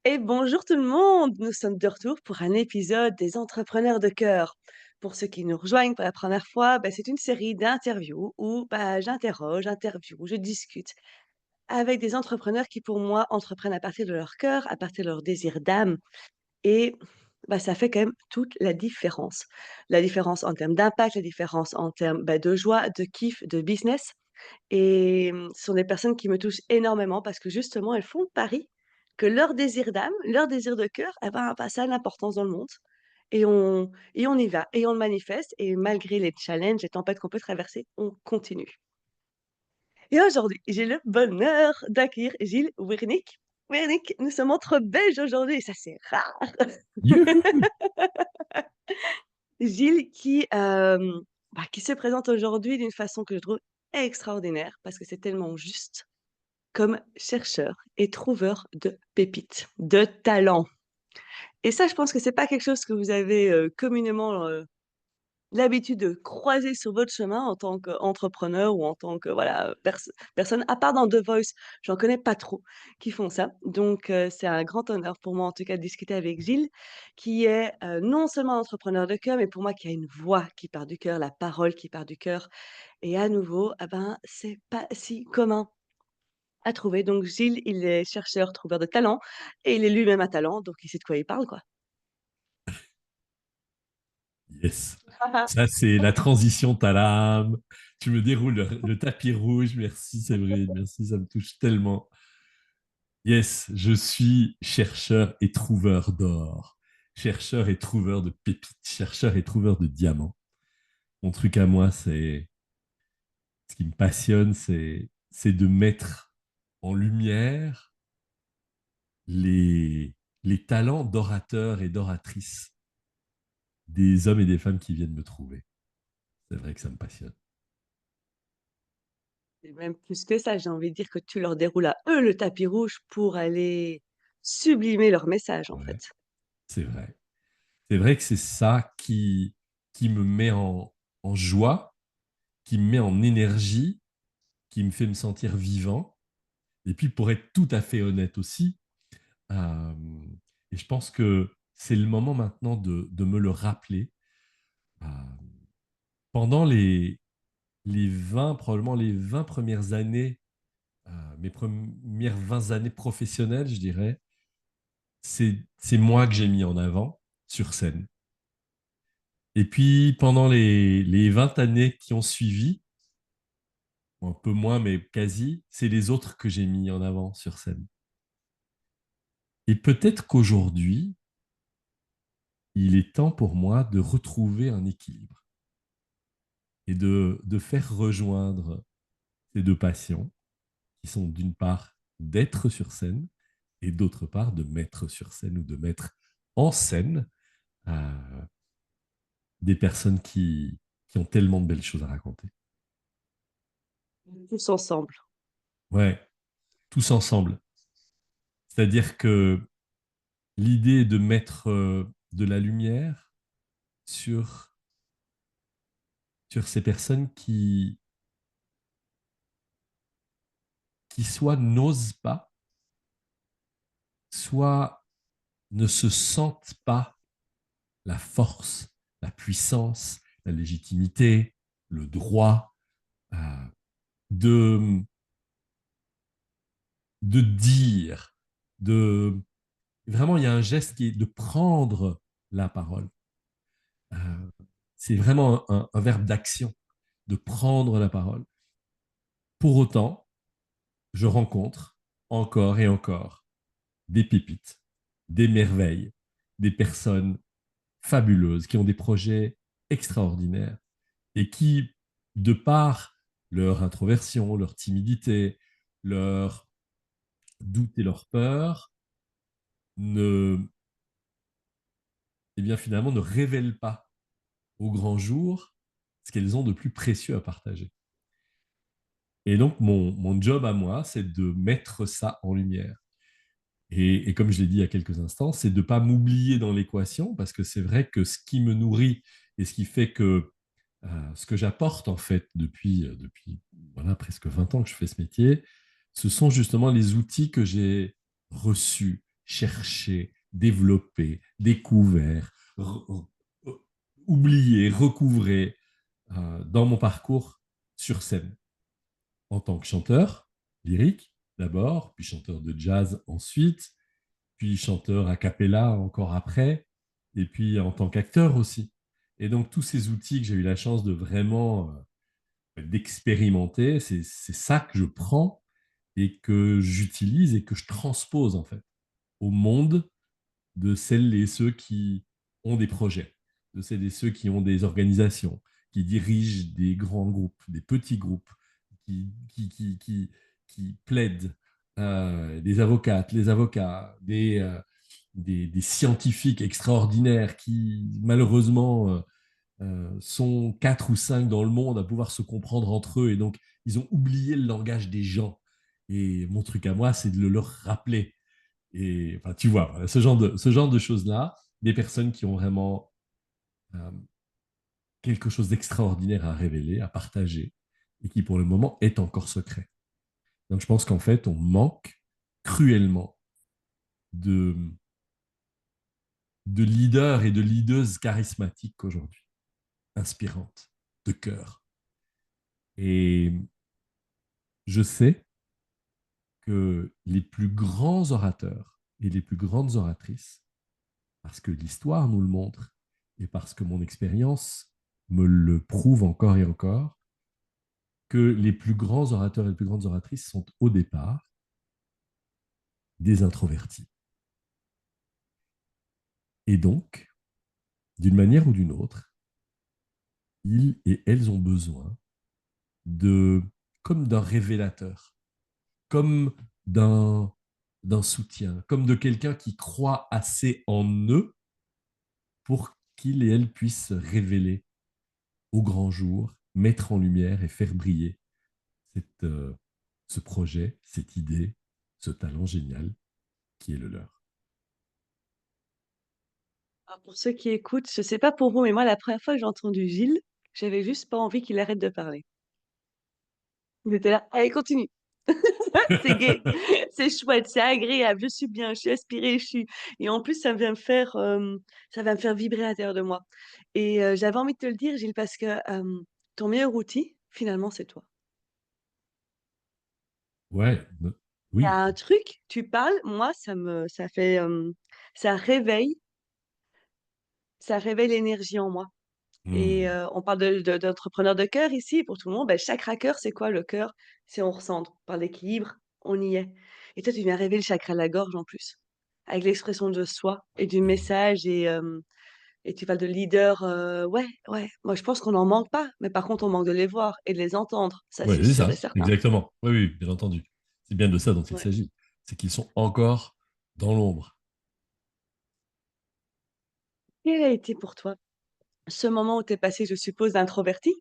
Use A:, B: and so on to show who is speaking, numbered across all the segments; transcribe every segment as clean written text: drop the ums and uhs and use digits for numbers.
A: Et bonjour tout le monde! Nous sommes de retour pour un épisode des Entrepreneurs de cœur. Pour ceux qui nous rejoignent pour la première fois, c'est une série d'interviews où j'interroge, interview, je discute avec des entrepreneurs qui, pour moi, entreprennent à partir de leur cœur, à partir de leur désir d'âme. Et ça fait quand même toute la différence. La différence en termes d'impact, la différence en termes de joie, de kiff, de business. Et ce sont des personnes qui me touchent énormément parce que justement, elles font le pari que leur désir d'âme, leur désir de cœur, ça a l'importance dans le monde et on y va et on le manifeste et malgré les challenges, les tempêtes qu'on peut traverser, on continue. Et aujourd'hui, j'ai le bonheur d'accueillir Gilles Wernick. Wernick, nous sommes entre Belges aujourd'hui et ça, c'est rare.
B: Youhou!
A: Gilles qui se présente aujourd'hui d'une façon que je trouve extraordinaire parce que c'est tellement juste. Comme chercheur et trouveur de pépites, de talents. Et ça, je pense que c'est pas quelque chose que vous avez, communément, l'habitude de croiser sur votre chemin en tant qu'entrepreneur ou en tant que voilà, personne, à part dans The Voice, j'en connais pas trop qui font ça. Donc c'est un grand honneur pour moi, en tout cas, de discuter avec Gilles, qui est, non seulement un entrepreneur de cœur, mais pour moi qui a une voix qui part du cœur, la parole qui part du cœur et à nouveau, c'est pas si commun à trouver. Donc Gilles, il est chercheur, trouveur de talent et il est lui-même un talent, donc il sait de quoi il parle, quoi.
B: Yes. Ça, c'est la transition t'as l'âme. Tu me déroules le tapis rouge. Merci, Séverine. Merci, ça me touche tellement. Yes, je suis chercheur et trouveur d'or. Chercheur et trouveur de pépites. Chercheur et trouveur de diamants. Mon truc à moi, c'est ce qui me passionne, c'est de mettre en lumière les, les talents d'orateurs et d'oratrices des hommes et des femmes qui viennent me trouver. C'est vrai que ça me passionne.
A: Et même plus que ça, j'ai envie de dire que tu leur déroules à eux le tapis rouge pour aller sublimer leur message, en
B: Ouais,
A: fait.
B: c'est vrai. C'est vrai que c'est ça qui me met en joie, qui me met en énergie, qui me fait me sentir vivant. Et puis, pour être tout à fait honnête aussi, euh, et je pense que c'est le moment maintenant de me le rappeler, euh, pendant les 20, probablement les 20 premières années, mes premières 20 années professionnelles, je dirais, c'est moi que j'ai mis en avant sur scène. Et puis, pendant les 20 années qui ont suivi, un peu moins, mais quasi, c'est les autres que j'ai mis en avant sur scène. Et peut-être qu'aujourd'hui, il est temps pour moi de retrouver un équilibre et de faire rejoindre ces deux passions, qui sont d'une part d'être sur scène et d'autre part de mettre sur scène ou de mettre en scène euh, des personnes qui ont tellement de belles choses à raconter.
A: Tous ensemble.
B: Ouais, tous ensemble. C'est-à-dire que l'idée est de mettre de la lumière sur, sur ces personnes qui soit n'osent pas, soit ne se sentent pas la force, la puissance, la légitimité, le droit euh, de, de dire, de... Vraiment, il y a un geste qui est de prendre la parole. Euh, c'est vraiment un verbe d'action, de prendre la parole. Pour autant, je rencontre encore et encore des pépites, des merveilles, des personnes fabuleuses qui ont des projets extraordinaires et qui, de par leur introversion, leur timidité, leur doute et leur peur, ne, eh bien finalement ne révèlent pas au grand jour ce qu'elles ont de plus précieux à partager. Et donc, mon job à moi, c'est de mettre ça en lumière. Et comme je l'ai dit il y a quelques instants, c'est de ne pas m'oublier dans l'équation, parce que c'est vrai que ce qui me nourrit et ce qui fait que ce que j'apporte en fait depuis voilà, presque 20 ans que je fais ce métier, ce sont justement les outils que j'ai reçus cherché, développé, découvert, oublié, recouvré dans mon parcours sur scène en tant que chanteur lyrique d'abord, puis chanteur de jazz ensuite, puis chanteur a cappella encore après, et puis en tant qu'acteur aussi. Et donc tous ces outils que j'ai eu la chance de vraiment d'expérimenter, c'est ça que je prends et que j'utilise et que je transpose en fait au monde de celles et ceux qui ont des projets, de celles et ceux qui ont des organisations, qui dirigent des grands groupes, des petits groupes, qui plaident, des avocates, les avocats, des scientifiques extraordinaires qui, malheureusement, sont quatre ou cinq dans le monde à pouvoir se comprendre entre eux. Et donc, ils ont oublié le langage des gens. Et mon truc à moi, c'est de le leur rappeler. Et enfin, tu vois, voilà, ce genre de choses-là, des personnes qui ont vraiment euh, quelque chose d'extraordinaire à révéler, à partager, et qui pour le moment est encore secret. Donc je pense qu'en fait, on manque cruellement de, de leaders et de leaders charismatiques aujourd'hui, inspirantes, de cœur. Et je sais que les plus grands orateurs et les plus grandes oratrices, parce que l'histoire nous le montre et parce que mon expérience me le prouve encore et encore, que les plus grands orateurs et les plus grandes oratrices sont au départ des introvertis. Et donc, d'une manière ou d'une autre, ils et elles ont besoin de, comme d'un révélateur, comme d'un soutien, comme de quelqu'un qui croit assez en eux pour qu'ils et elles puissent révéler au grand jour, mettre en lumière et faire briller cette, ce projet, cette idée, ce talent génial qui est le leur.
A: Alors pour ceux qui écoutent, je sais pas pour vous, mais moi, la première fois que j'ai entendu Gilles, j'avais juste pas envie qu'il arrête de parler. Il était là: «Allez, continue, c'est gai, c'est chouette, c'est agréable, je suis bien, je suis inspirée, je suis» et en plus, ça va me faire vibrer à l'intérieur de moi et j'avais envie de te le dire, Gilles, parce que, ton meilleur outil, finalement, c'est toi.
B: Ouais,
A: Il y a
B: oui.
A: un truc, tu parles, moi, ça fait, ça réveille ça réveille l'énergie en moi. Et
B: Hmm.
A: on parle d'entrepreneur de cœur ici, pour tout le monde, bah, chakra cœur, c'est quoi le cœur? C'est on recentre, on parle d'équilibre, on y est. Et toi, tu viens réveiller le chakra de la gorge en plus, avec l'expression de soi et du message et tu parles de leader, ouais, ouais. Moi, je pense qu'on n'en manque pas, mais par contre, on manque de les voir et de les entendre, ça,
B: Ouais,
A: c'est
B: c'est
A: sûr et
B: ça,
A: certain.
B: exactement. Oui, oui, bien entendu. C'est bien de ça dont il
A: Ouais.
B: s'agit. C'est qu'ils sont encore dans l'ombre.
A: Quel a été pour toi ce moment où tu es passé, je suppose, d'introverti,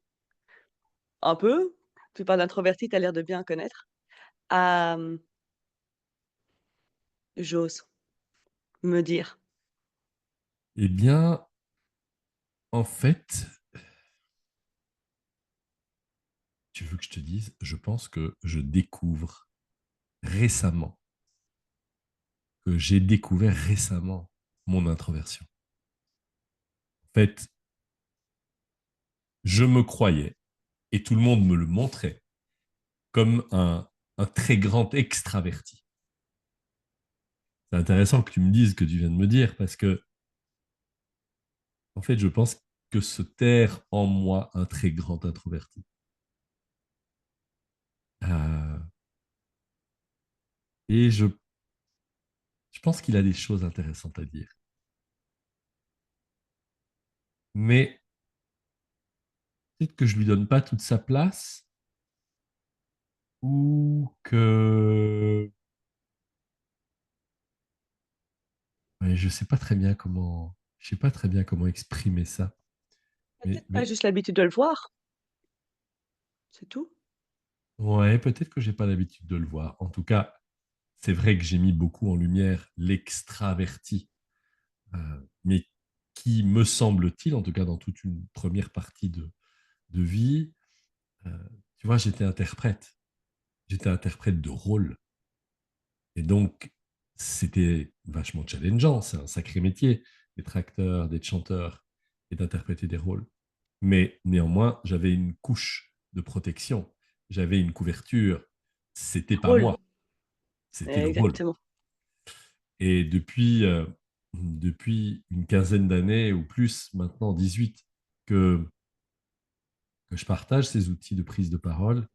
A: un peu, tu parles d'introverti, tu as l'air de bien connaître, à, j'ose me dire.
B: Eh bien, en fait, tu veux que je te dise, je pense que je découvre récemment, que j'ai découvert récemment mon introversion. En fait, je me croyais, et tout le monde me le montrait, comme un très grand extraverti. C'est intéressant que tu me dises ce que tu viens de me dire, parce que, en fait, je pense que se terre en moi un très grand introverti. Euh, et je pense qu'il a des choses intéressantes à dire. Mais peut-être que je lui donne pas toute sa place ou que ouais, je sais pas très bien comment exprimer ça.
A: Peut-être pas
B: Mais
A: juste l'habitude de le voir, c'est tout.
B: ouais, peut-être que j'ai pas l'habitude de le voir. En tout cas, c'est vrai que j'ai mis beaucoup en lumière l'extraverti, mais qui me semble-t-il, en tout cas dans toute une première partie de vie, euh, tu vois, j'étais interprète de rôle. Et donc, c'était vachement challengeant. C'est un sacré métier d'être acteur, d'être chanteur et d'interpréter des rôles. Mais néanmoins, j'avais une couche de protection. J'avais une couverture. C'était pas
A: Rôle,
B: moi, c'était le rôle.
A: exactement.
B: Et depuis une quinzaine d'années ou plus, maintenant 18, que, que je partage ces outils de prise de parole,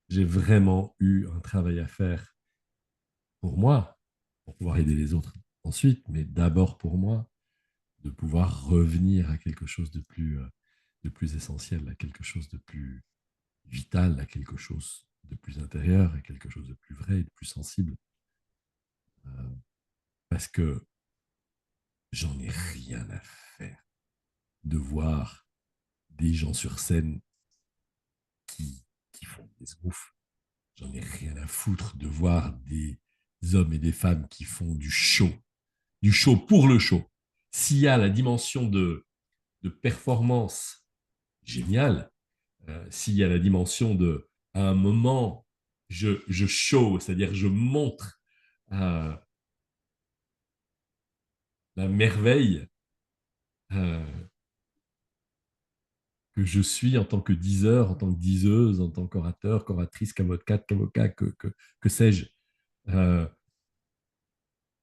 B: j'ai vraiment eu un travail à faire pour moi, pour pouvoir aider les autres ensuite, mais d'abord pour moi, de pouvoir revenir à quelque chose de plus essentiel, à quelque chose de plus vital, à quelque chose de plus intérieur, à quelque chose de plus vrai et de plus sensible. Euh, Parce que j'en ai rien à faire de voir des gens sur scène qui font des oufs. J'en ai rien à foutre de voir des hommes et des femmes qui font du show pour le show. S'il y a la dimension de performance, génial. S'il y a la dimension de, à un moment, je show, c'est-à-dire je montre euh, la merveille euh, que je suis en tant que diseur, en tant que diseuse, en tant qu'orateur, qu'oratrice, qu'avocat, que sais-je. Euh,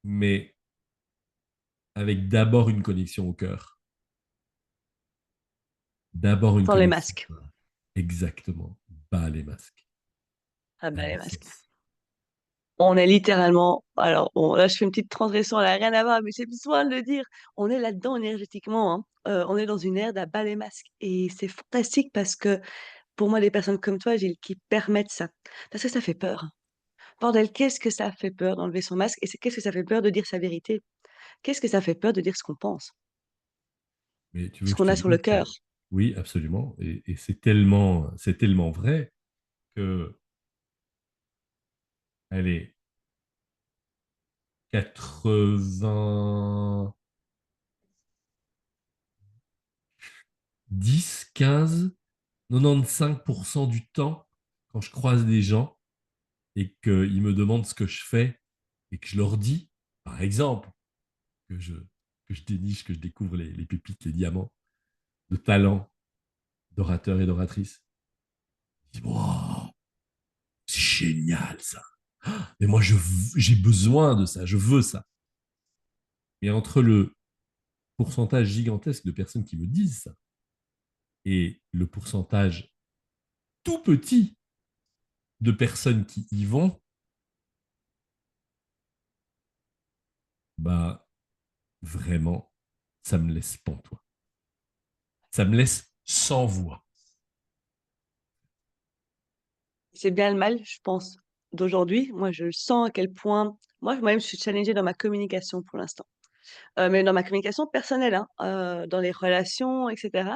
B: mais avec d'abord une connexion au cœur, d'abord une
A: Sans les
B: connexion.
A: masques.
B: Exactement. Bas les masques.
A: Ah
B: À
A: bah,
B: mon
A: les masques.
B: sens.
A: On est littéralement, alors bon, là je fais une petite transition, elle n'a rien à voir, mais j'ai besoin de le dire. On est là-dedans énergétiquement, hein. On est dans une ère d'abat les masques. Et c'est fantastique parce que pour moi, des personnes comme toi, Gilles, qui permettent ça. Parce que ça fait peur. Bordel, qu'est-ce que ça fait peur d'enlever son masque? Et qu'est-ce que ça fait peur de dire sa vérité? Qu'est-ce que ça fait peur de dire ce qu'on pense?
B: Mais tu veux
A: Ce
B: que je
A: qu'on
B: te
A: a sur le
B: dise
A: cœur?
B: que oui, absolument. Et c'est tellement vrai que, allez, 90, 15, 95% du temps, quand je croise des gens et qu'ils me demandent ce que je fais et que je leur dis, par exemple, que je déniche, que je découvre les pépites, les diamants de talent d'orateurs et d'oratrices, ils disent, wow, c'est génial ça. Mais moi, j'ai besoin de ça, je veux ça. Et entre le pourcentage gigantesque de personnes qui me disent ça et le pourcentage tout petit de personnes qui y vont, bah vraiment, ça me laisse pantois. Ça me laisse sans voix.
A: C'est bien le mal, je pense, d'aujourd'hui. Moi, je sens à quel point, moi-même, je suis challengée dans ma communication pour l'instant. Mais dans ma communication personnelle, hein, dans les relations, etc.,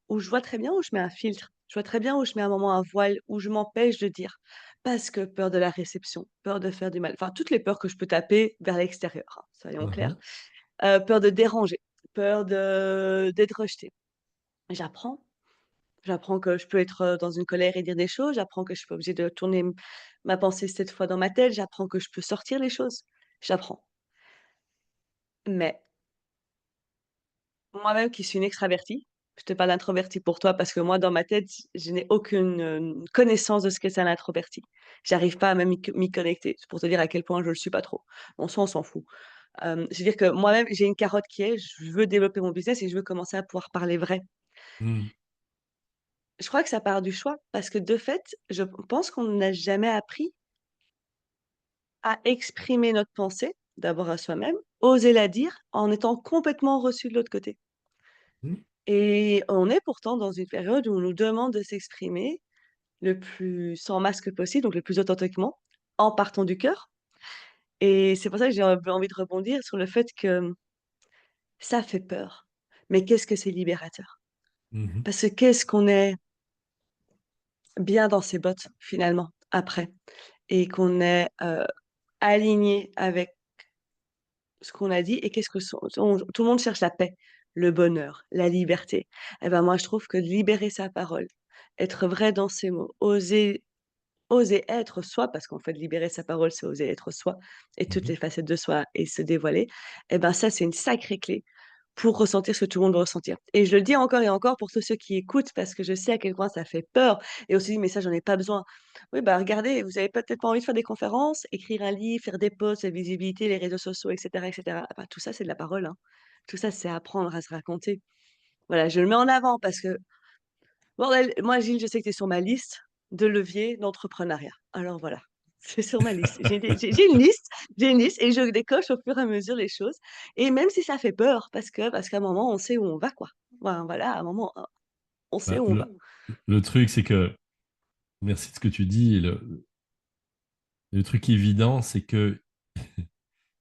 A: où je vois très bien où je mets un filtre. Je vois très bien où je mets un moment un voile, où je m'empêche de dire. Parce que peur de la réception, peur de faire du mal. Enfin, toutes les peurs que je peux taper vers l'extérieur, hein, soyons clairs.
B: Uh-huh.
A: Peur de déranger, peur d'être rejetée. J'apprends. J'apprends que je peux être dans une colère et dire des choses. J'apprends que je suis pas obligée de tourner ma pensée 7 fois dans ma tête. J'apprends que je peux sortir les choses. J'apprends. Mais moi-même qui suis une extravertie, je te parle d'introvertie pour toi parce que moi, dans ma tête, je n'ai aucune connaissance de ce que c'est un introverti. J'arrive pas à même m'y connecter. C'est pour te dire à quel point je le suis pas trop. En soi, on s'en fout. Je veux dire que moi-même, j'ai une carotte qui est, je veux développer mon business et je veux commencer à pouvoir parler vrai.
B: Mm.
A: Je crois que ça part du choix parce que de fait, je pense qu'on n'a jamais appris à exprimer notre pensée, d'abord à soi-même, oser la dire en étant complètement reçu de l'autre côté.
B: Mm.
A: Et on est pourtant dans une période où on nous demande de s'exprimer le plus sans masque possible, donc le plus authentiquement, en partant du cœur. Et c'est pour ça que j'ai envie de rebondir sur le fait que ça fait peur. Mais qu'est-ce que c'est libérateur?
B: Mhm.
A: Parce que qu'est-ce qu'on est bien dans ses bottes, finalement, après, et qu'on est aligné avec ce qu'on a dit et qu'est-ce que tout le monde cherche la paix, le bonheur, la liberté. Et ben moi, je trouve que libérer sa parole, être vrai dans ses mots, oser oser être soi, parce qu'en fait, libérer sa parole, c'est oser être soi et toutes
B: Mmh.
A: les facettes de soi et se dévoiler, et ben, ça, c'est une sacrée clé pour ressentir ce que tout le monde veut ressentir. Et je le dis encore et encore pour tous ceux qui écoutent, parce que je sais à quel point ça fait peur et aussi: «Mais ça, j'en ai pas besoin». Oui, bah, regardez, vous avez peut-être pas envie de faire des conférences, écrire un livre, faire des posts, la visibilité, les réseaux sociaux et cetera. Ah bah, tout ça, c'est de la parole, hein. Tout ça, c'est apprendre à se raconter. Voilà, je le mets en avant parce que, bordel, moi, Gilles, je sais que tu es sur ma liste de leviers d'entrepreneuriat. Alors voilà, c'est sur ma liste. J'ai une liste et je décoche au fur et à mesure les choses, et même si ça fait peur parce qu'à un moment, on sait où on va, quoi. Enfin, voilà, à un moment, on sait
B: Bah,
A: où on va.
B: le truc, c'est que, merci de ce que tu dis, le truc évident, c'est que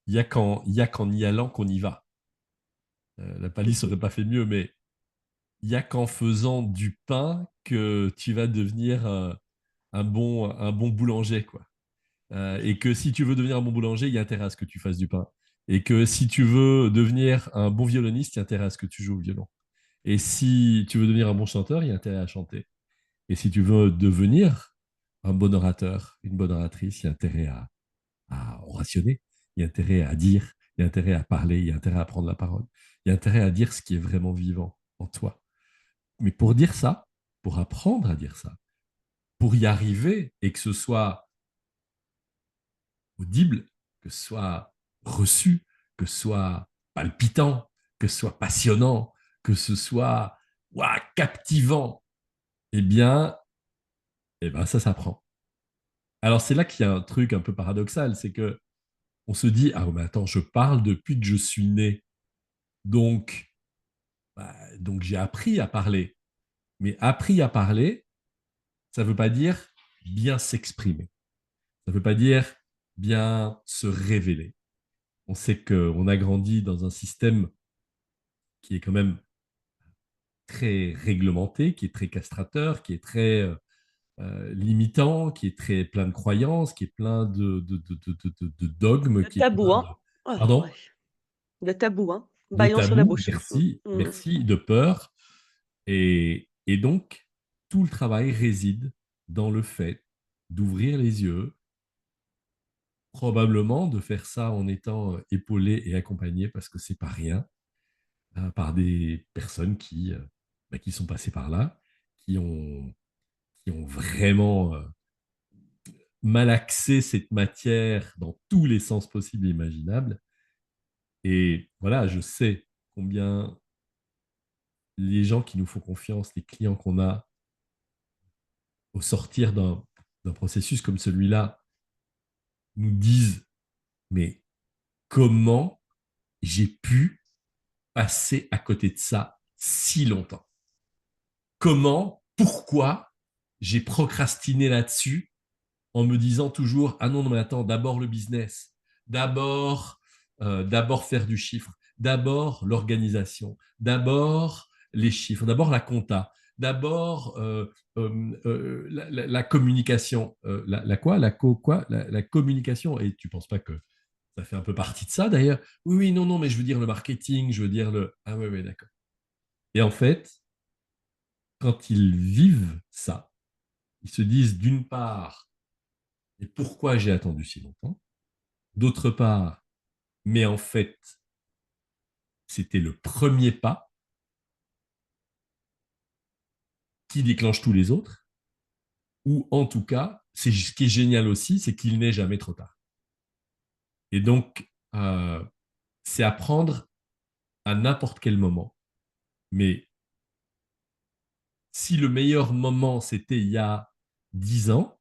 B: il y a qu'en y allant qu'on y va. La palisse aurait pas fait mieux, mais il y a qu'en faisant du pain que tu vas devenir un bon boulanger, quoi. Et que si tu veux devenir un bon boulanger, il y a intérêt à ce que tu fasses du pain. Et que si tu veux devenir un bon violoniste, il y a intérêt à ce que tu joues au violon. Et si tu veux devenir un bon chanteur, il y a intérêt à chanter. Et si tu veux devenir un bon orateur, une bonne oratrice, il y a intérêt à orationner, il y a intérêt à dire, il y a intérêt à parler, il y a intérêt à prendre la parole, il y a intérêt à dire ce qui est vraiment vivant en toi. Mais pour dire ça, pour apprendre à dire ça, pour y arriver et que ce soit audible, que ce soit reçu, que ce soit palpitant, que ce soit passionnant, que ce soit ouah, captivant, eh bien, ça s'apprend. Alors c'est là qu'il y a un truc un peu paradoxal, c'est que on se dit ah mais attends, je parle depuis que je suis né, donc donc j'ai appris à parler. Mais appris à parler, ça ne veut pas dire bien s'exprimer. Ça ne veut pas dire bien se révéler. On sait qu'on a grandi dans un système qui est quand même très réglementé, qui est très castrateur, qui est très limitant, qui est très plein de croyances, qui est plein de dogmes,
A: De
B: qui est
A: tabou,
B: plein
A: hein?
B: de...
A: Oh, ouais,
B: Pardon?
A: de tabou, hein?
B: De
A: Bâillon sur la
B: tabous,
A: bouche.
B: merci,
A: Mmh.
B: merci, de peur. Et donc, tout le travail réside dans le fait d'ouvrir les yeux, probablement de faire ça en étant épaulé et accompagné, parce que c'est pas rien, par des personnes qui sont passées par là, qui ont, qui ont vraiment malaxé cette matière dans tous les sens possibles et imaginables. Et voilà, je sais combien les gens qui nous font confiance, les clients qu'on a au sortir d'un processus comme celui-là, nous disent, mais comment j'ai pu passer à côté de ça si longtemps? Comment, pourquoi j'ai procrastiné là-dessus en me disant toujours, ah non, non, mais attends, d'abord le business, d'abord faire du chiffre, d'abord l'organisation, d'abord les chiffres, d'abord la compta, d'abord la communication, la communication. Et tu penses pas que ça fait un peu partie de ça d'ailleurs? Oui, oui, non, non, mais je veux dire le marketing, je veux dire le... Ah oui, oui, d'accord. Et en fait, quand ils vivent ça, ils se disent d'une part, et pourquoi j'ai attendu si longtemps? D'autre part, mais en fait, c'était le premier pas qui déclenche tous les autres, ou en tout cas, c'est ce qui est génial aussi, c'est qu'il n'est jamais trop tard. Et donc, c'est apprendre à n'importe quel moment. Mais si le meilleur moment, c'était il y a 10 ans,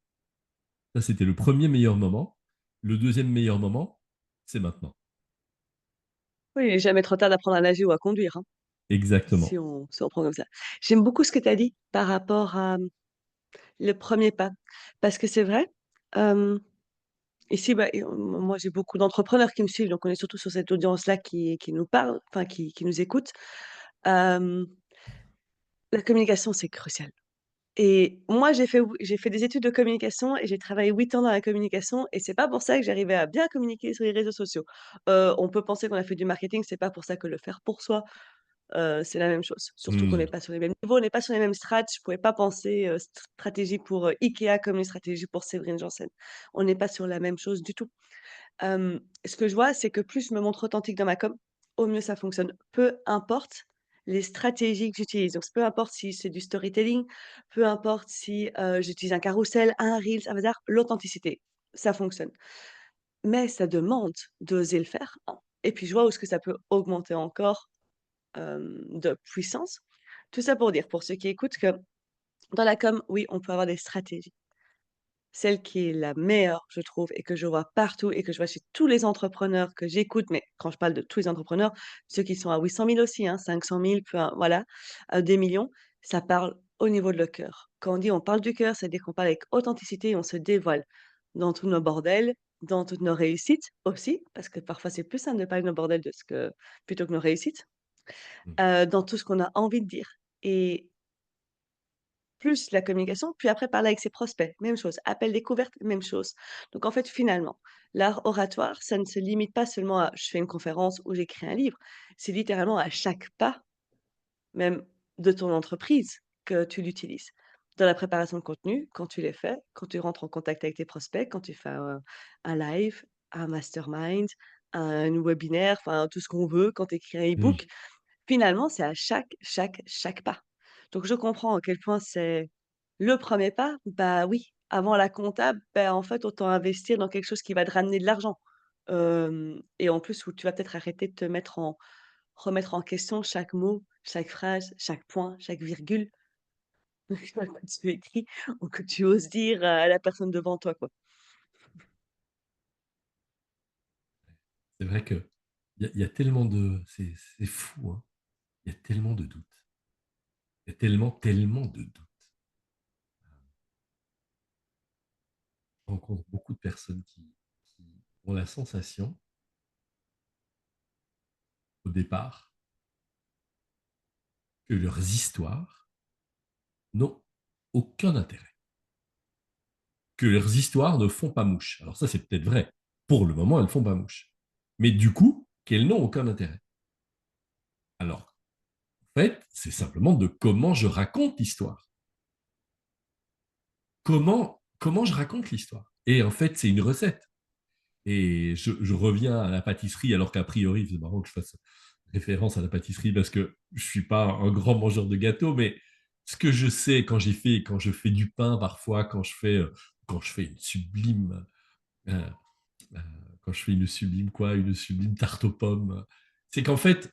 B: ça, c'était le premier meilleur moment. Le deuxième meilleur moment, c'est maintenant.
A: Oui, il est jamais trop tard d'apprendre à nager ou à conduire, hein,
B: Exactement.
A: si on prend comme ça. J'aime beaucoup ce que tu as dit par rapport à, le premier pas, parce que c'est vrai, hem, ici, bah, et moi, j'ai beaucoup d'entrepreneurs qui me suivent, donc on est surtout sur cette audience-là qui nous parle, enfin qui nous écoute. Hem, la communication, c'est crucial, et moi, j'ai fait des études de communication et j'ai travaillé 8 ans dans la communication, et c'est pas pour ça que j'arrivais à bien communiquer sur les réseaux sociaux. On peut penser qu'on a fait du marketing, c'est pas pour ça que le faire pour soi, c'est la même chose. Surtout qu'on
B: Hmm.
A: n'est pas sur les mêmes niveaux, on n'est pas sur les mêmes strates. Je pouvais pas penser, stratégie pour, IKEA comme une stratégie pour Séverine Janssen. On n'est pas sur la même chose du tout. Ce que je vois, c'est que plus je me montre authentique dans ma com, au mieux ça fonctionne. Peu importe les stratégies que j'utilise. Donc peu importe si c'est du storytelling, peu importe si, j'utilise un carrousel, un reels, un bazar, l'authenticité, ça fonctionne. Mais ça demande d'oser le faire, 1 et puis je vois où est-ce que ça peut augmenter encore, de puissance. Tout ça pour dire, pour ceux qui écoutent, que dans la com, oui, on peut avoir des stratégies. Celle qui est la meilleure, je trouve, et que je vois partout et que je vois chez tous les entrepreneurs que j'écoute, mais quand je parle de tous les entrepreneurs, ceux qui sont à 800 000 aussi, hein, 500 000, voilà, des millions, ça parle au niveau de leur cœur. Quand on dit on parle du cœur, c'est-à-dire qu'on parle avec authenticité et on se dévoile dans tous nos bordels, dans toutes nos réussites aussi, parce que parfois c'est plus simple de parler de nos bordels plutôt que nos réussites, dans tout ce qu'on a envie de dire. Et plus la communication, puis après parler avec ses prospects, même chose. Appel découverte, même chose. Donc en fait, finalement, l'art oratoire, ça ne se limite pas seulement à je fais une conférence ou j'écris un livre. C'est littéralement à chaque pas, même de ton entreprise, que tu l'utilises. Dans la préparation de contenu, quand tu les fais, quand tu rentres en contact avec tes prospects, quand tu fais un live, un mastermind, un webinaire, enfin tout ce qu'on veut, quand tu écris un
B: Hmm.
A: e-book, finalement, c'est à chaque pas. Donc je comprends à quel point c'est le premier pas, bah oui, avant la comptable, bah, en fait, autant investir dans quelque chose qui va te ramener de l'argent. Et en plus où tu vas peut-être arrêter de te remettre en question chaque mot, chaque phrase, chaque point, chaque virgule que tu écris ou que tu oses dire à la personne devant toi, quoi.
B: C'est vrai que il y a tellement de... C'est fou, hein. Il y a tellement de doutes. Il y a tellement de doutes. Je rencontre beaucoup de personnes qui ont la sensation, au départ, que leurs histoires n'ont aucun intérêt, que leurs histoires ne font pas mouche. Alors ça, c'est peut-être vrai. Pour le moment, elles font pas mouche. Mais du coup, qu'elles n'ont aucun intérêt. Alors, en fait, c'est simplement de comment je raconte l'histoire. Comment je raconte l'histoire. Et en fait, c'est une recette. Et je reviens à la pâtisserie, alors qu'a priori, c'est marrant que je fasse référence à la pâtisserie parce que je ne suis pas un grand mangeur de gâteaux, mais ce que je sais quand je fais du pain parfois, quand je fais une sublime, euh, euh, quand je fais une sublime tarte aux pommes, c'est qu'en fait,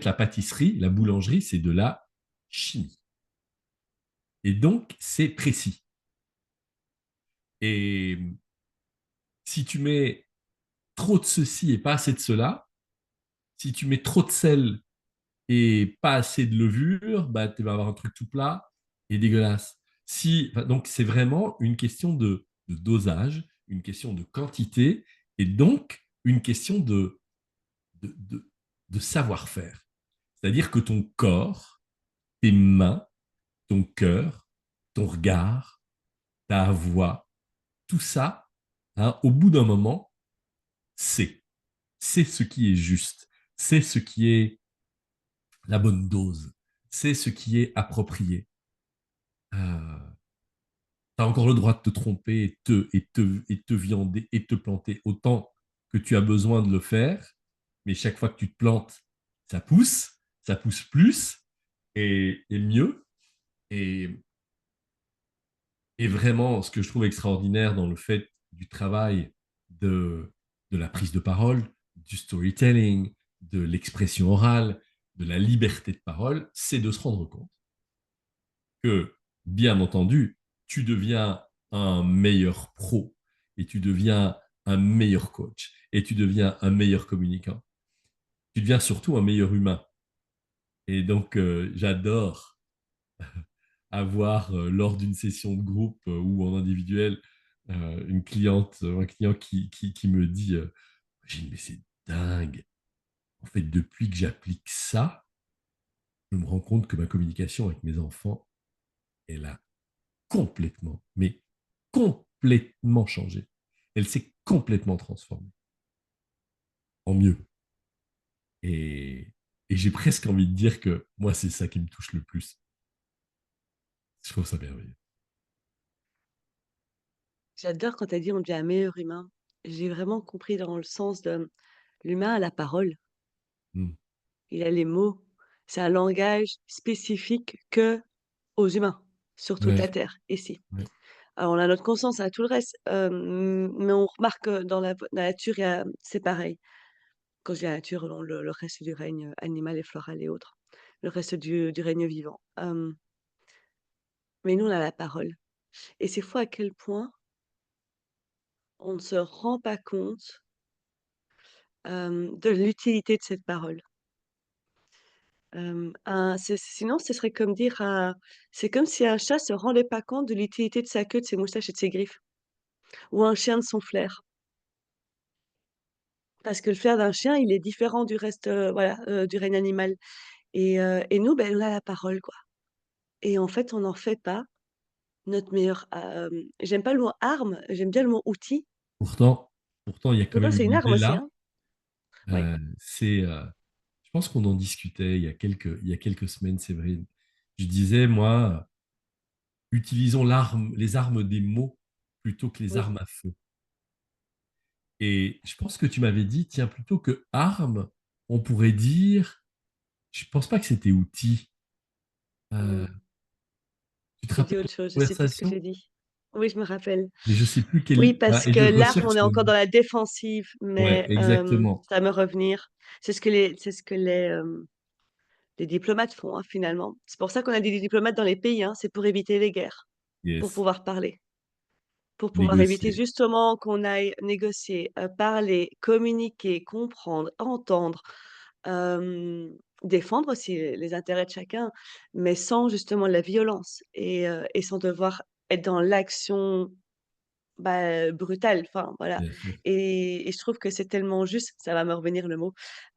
B: la pâtisserie, la boulangerie, c'est de la chimie. Et donc, c'est précis. Et si tu mets trop de ceci et pas assez de cela, si tu mets trop de sel et pas assez de levure, bah, tu vas avoir un truc tout plat et dégueulasse. Donc, c'est vraiment une question de dosage, une question de quantité et donc une question de, de, de savoir-faire. C'est-à-dire que ton corps, tes mains, ton cœur, ton regard, ta voix, tout ça, hein, au bout d'un moment, c'est. C'est ce qui est juste. C'est ce qui est la bonne dose. C'est ce qui est approprié. Tu as encore le droit de te tromper et te viander et te planter autant que tu as besoin de le faire. Mais chaque fois que tu te plantes, ça pousse plus et mieux. Et, et vraiment, ce que je trouve extraordinaire dans le fait du travail de la prise de parole, du storytelling, de l'expression orale, de la liberté de parole, c'est de se rendre compte que, bien entendu, tu deviens un meilleur pro et tu deviens un meilleur coach et tu deviens un meilleur communicant. Tu deviens surtout un meilleur humain. Et donc, j'adore avoir, lors d'une session de groupe ou en individuel, une cliente, un client qui me dit, Gilles, mais c'est dingue. En fait, depuis que j'applique ça, je me rends compte que ma communication avec mes enfants, elle a complètement, mais complètement changé. Elle s'est complètement transformée en mieux. Et, et j'ai presque envie de dire que moi, c'est ça qui me touche le plus. Je trouve ça merveilleux.
A: J'adore quand tu as dit: «On devient un meilleur humain». J'ai vraiment compris dans le sens de l'humain a la parole,
B: Mm.
A: il a les mots. C'est un langage spécifique que aux humains, sur toute la
B: Ouais,
A: terre, ici.
B: ouais.
A: Alors on a notre conscience à tout le reste, mais on remarque que dans la nature, c'est pareil. Quand je dis la nature, dans le reste du règne animal et floral et autres, le reste du règne vivant. Mais nous, on a la parole et c'est fou à quel point on ne se rend pas compte, de l'utilité de cette parole. Un c'est sinon ce serait comme dire à c'est comme si un chat se rendait pas compte de l'utilité de sa queue, de ses moustaches et de ses griffes ou un chien de son flair. Parce que le flair d'un chien, il est différent du reste, voilà, du règne animal et nous, ben, on a la parole, quoi et en fait, on n'en fait pas notre meilleure j'aime pas le mot arme, j'aime bien le mot outil.
B: Pourtant, pourtant, il y a quand
A: Pourtant,
B: même
A: c'est
B: une
A: une arme
B: idée
A: aussi,
B: là.
A: hein. Ouais.
B: C'est, je pense qu'on en discutait il y a quelques semaines, Séverine. Je disais, moi, utilisons les armes des mots plutôt que les
A: Oui.
B: armes à feu. Et je pense que tu m'avais dit, tiens, plutôt que arme, on pourrait dire, je pense pas que c'était outil. Euh,
A: Mmh.
B: tu te
A: J'ai dit
B: rappelles de
A: autre chose, je
B: la
A: sais plus ce que
B: conversation?
A: j'ai dit. Oui, je me rappelle.
B: Mais je sais plus
A: Oui,
B: quel. Ah,
A: parce
B: et
A: que
B: je
A: l'arme, on
B: recherche
A: est
B: le
A: encore
B: mot.
A: dans la défensive,
B: Ouais,
A: mais
B: exactement.
A: ça va me revenir. C'est ce que les diplomates font, hein, finalement. C'est pour ça qu'on a des diplomates dans les pays, hein, c'est pour éviter les guerres, pour
B: Yes.
A: pouvoir parler, pour pouvoir éviter
B: Négocier.
A: justement qu'on aille négocier, parler, communiquer, comprendre, entendre, hem, défendre aussi les intérêts de chacun, mais sans justement la violence et sans devoir être dans l'action, bah, brutale, enfin voilà
B: Bien sûr.
A: et je trouve que c'est tellement juste, ça va me revenir le mot,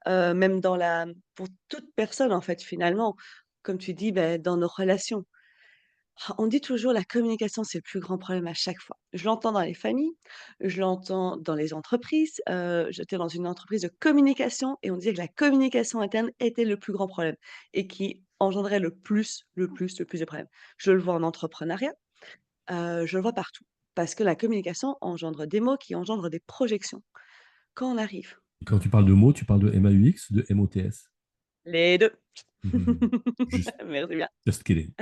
A: même dans la pour toute personne en fait finalement, comme tu dis, bah, dans nos relations. On dit toujours la communication, c'est le plus grand problème à chaque fois. Je l'entends dans les familles, je l'entends dans les entreprises. J'étais dans une entreprise de communication et on disait que la communication interne était le plus grand problème et qui engendrait le plus de problèmes. Je le vois en entrepreneuriat, je le vois partout parce que la communication engendre des mots qui engendrent des projections. Quand on arrive
B: Et quand tu parles de mots, tu parles de MAUX ou de MOTS?
A: les 2.
B: Mhm. Juste,
A: Merci bien.
B: just kidding.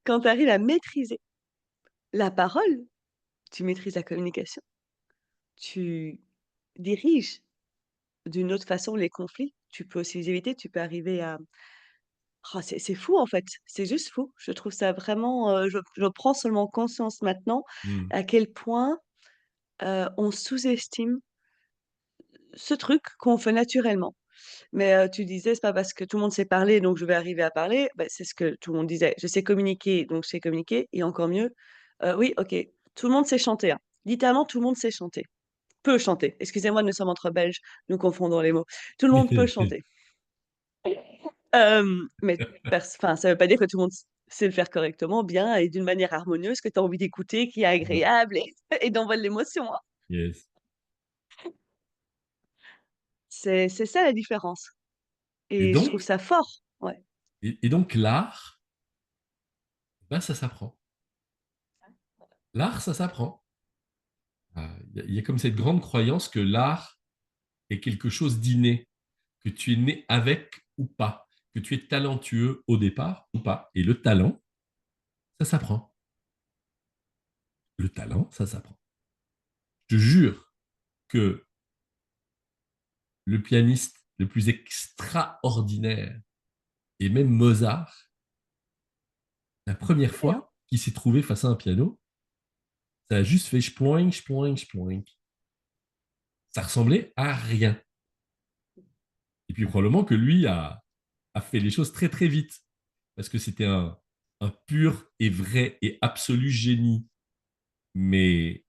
A: Quand tu arrives à maîtriser la parole, tu maîtrises la communication, tu diriges d'une autre façon les conflits. Tu peux aussi les éviter, tu peux arriver à c'est fou en fait, c'est juste fou. Je trouve ça vraiment, je prends seulement conscience maintenant
B: Mm.
A: à quel point, on sous-estime ce truc qu'on fait naturellement. Mais, tu disais: «C'est pas parce que tout le monde sait parler, donc je vais arriver à parler». Bah, c'est ce que tout le monde disait: «Je sais communiquer, donc je sais communiquer» et encore mieux, oui, OK, tout le monde sait chanter, hein. Littéralement tout le monde sait chanter. Peut chanter. Excusez-moi, nous sommes entre Belges, nous confondons les mots. Tout le monde peut chanter. Mais enfin, ça veut pas dire que tout le monde sait le faire correctement, bien et d'une manière harmonieuse que tu as envie d'écouter, qui est
B: Ouais.
A: agréable et et d'envoie de l'émotion, hein.
B: Yes.
A: C'est ça la différence
B: Et
A: et je trouve
B: donc,
A: ça fort. Ouais.
B: et donc l'art, ben, ça s'apprend. L'art, ça s'apprend. Il y a comme cette grande croyance que l'art est quelque chose d'inné, que tu es né avec ou pas, que tu es talentueux au départ ou pas. Et le talent, ça s'apprend. Le talent, ça s'apprend. Je te jure que le pianiste le plus extraordinaire, et même Mozart, la première
A: Ouais, hein.
B: fois qu'il s'est trouvé face à un piano, ça a juste fait sploing, sploing, sploing. Ça ressemblait à rien. Et puis probablement que lui a fait les choses très très vite, parce que c'était un pur et vrai et absolu génie. Mais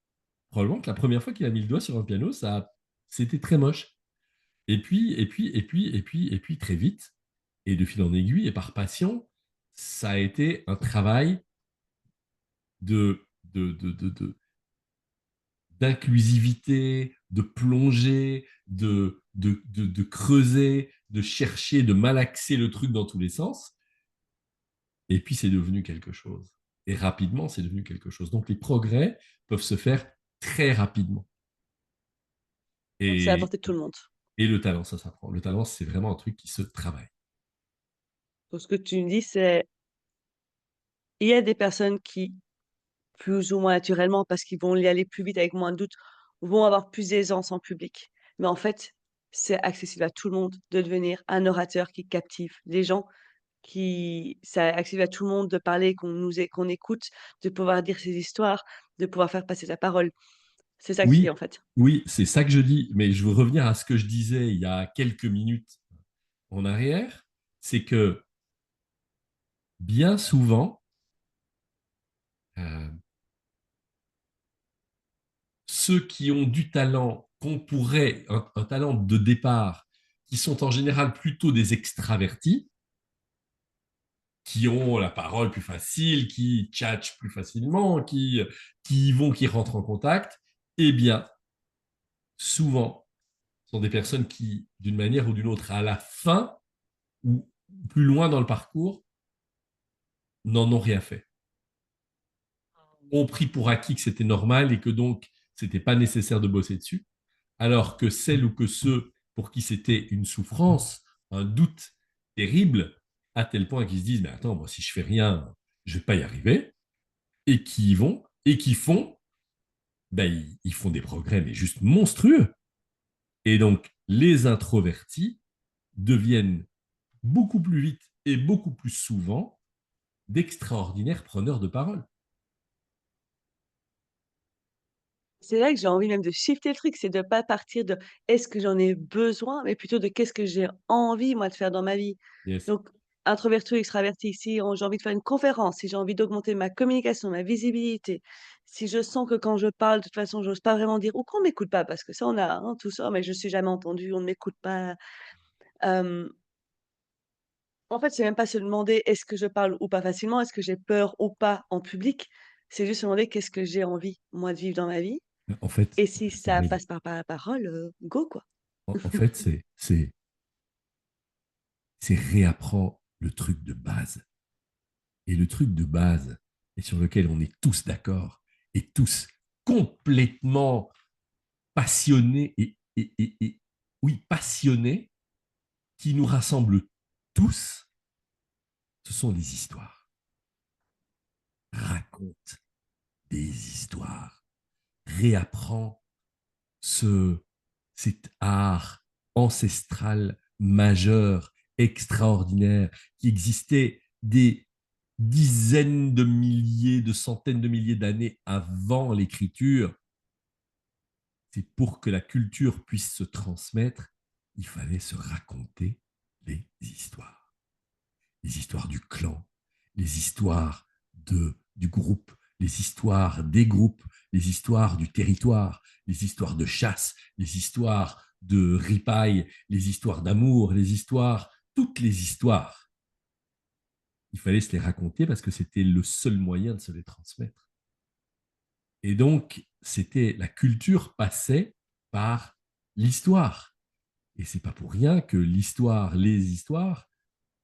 B: probablement que la première fois qu'il a mis le doigt sur un piano, c'était très moche. Et puis, très vite, et de fil en aiguille et par passion, ça a été un travail de, d'inclusivité, de plonger, de creuser, de chercher, de malaxer le truc dans tous les sens. Et puis, c'est devenu quelque chose. Et rapidement, c'est devenu quelque chose. Donc, les progrès peuvent se faire très rapidement.
A: Donc c'est à la
B: Et,
A: portée de tout le monde.
B: et le talent, ça s'apprend. Le talent, c'est vraiment un truc qui se travaille.
A: Donc ce que tu me dis, c'est il y a des personnes qui, plus ou moins naturellement, parce qu'ils vont y aller plus vite avec moins de doute, vont avoir plus d'aisance en public. Mais en fait, c'est accessible à tout le monde de devenir un orateur qui captive les gens, qui c'est accessible à tout le monde de parler, qu'on écoute, de pouvoir dire ses histoires, de pouvoir faire passer sa parole. C'est ça que tu dis,
B: Oui,
A: en fait.
B: oui, c'est ça que je dis. Mais je veux revenir à ce que je disais il y a quelques minutes en arrière. C'est que bien souvent, euh, ceux qui ont du talent, qu'on pourrait, un talent de départ, qui sont en général plutôt des extravertis, qui ont la parole plus facile, qui tchatchent plus facilement, qui rentrent en contact, eh bien, souvent, sont des personnes qui, d'une manière ou d'une autre, à la fin ou plus loin dans le parcours, n'en ont rien fait. Ont pris pour acquis que c'était normal et que donc, c'était pas nécessaire de bosser dessus. Alors que celles ou que ceux pour qui c'était une souffrance, un doute terrible, à tel point qu'ils se disent, mais attends, moi, si je fais rien, je vais pas y arriver, et qui y vont, et qui font, ben, ils font des progrès, mais juste monstrueux. Et donc, les introvertis deviennent beaucoup plus vite et beaucoup plus souvent d'extraordinaires preneurs de parole.
A: C'est là que j'ai envie même de shifter le truc, c'est de pas partir de: «Est-ce que j'en ai besoin?» mais plutôt de: «Qu'est-ce que j'ai envie moi de faire dans ma vie?»
B: Yes.
A: donc introverti ou extraverti, si on j'ai envie de faire une conférence, si j'ai envie d'augmenter ma communication, ma visibilité, si je sens que quand je parle, de toute façon, j'ose pas vraiment dire ou qu'on m'écoute pas parce que ça on a, hein, tout ça, mais je suis jamais entendu, on ne m'écoute pas. Hem, En fait, c'est même pas se demander: «Est-ce que je parle ou pas facilement? Est-ce que j'ai peur ou pas en public?» c'est juste se demander: «Qu'est-ce que j'ai envie moi de vivre dans ma vie?»
B: En fait,
A: et si ça
B: pareil.
A: passe par la parole, go quoi.
B: En fait, c'est réapprendre le truc de base. Et le truc de base, et sur lequel on est tous d'accord, et tous complètement passionnés, oui, passionnés, qui nous rassemble tous, ce sont les histoires. Raconte des histoires. Réapprends ce, cet art ancestral, majeur, extraordinaire, qui existait des dizaines de milliers, de centaines de milliers d'années avant l'écriture. C'est pour que la culture puisse se transmettre, il fallait se raconter les histoires. Les histoires du clan, les histoires du groupe, les histoires des groupes, les histoires du territoire, les histoires de chasse, les histoires de ripaille, les histoires d'amour, les histoires, toutes les histoires. Il fallait se les raconter parce que c'était le seul moyen de se les transmettre. Et donc, c'était la culture passait par l'histoire. Et c'est pas pour rien que l'histoire, les histoires,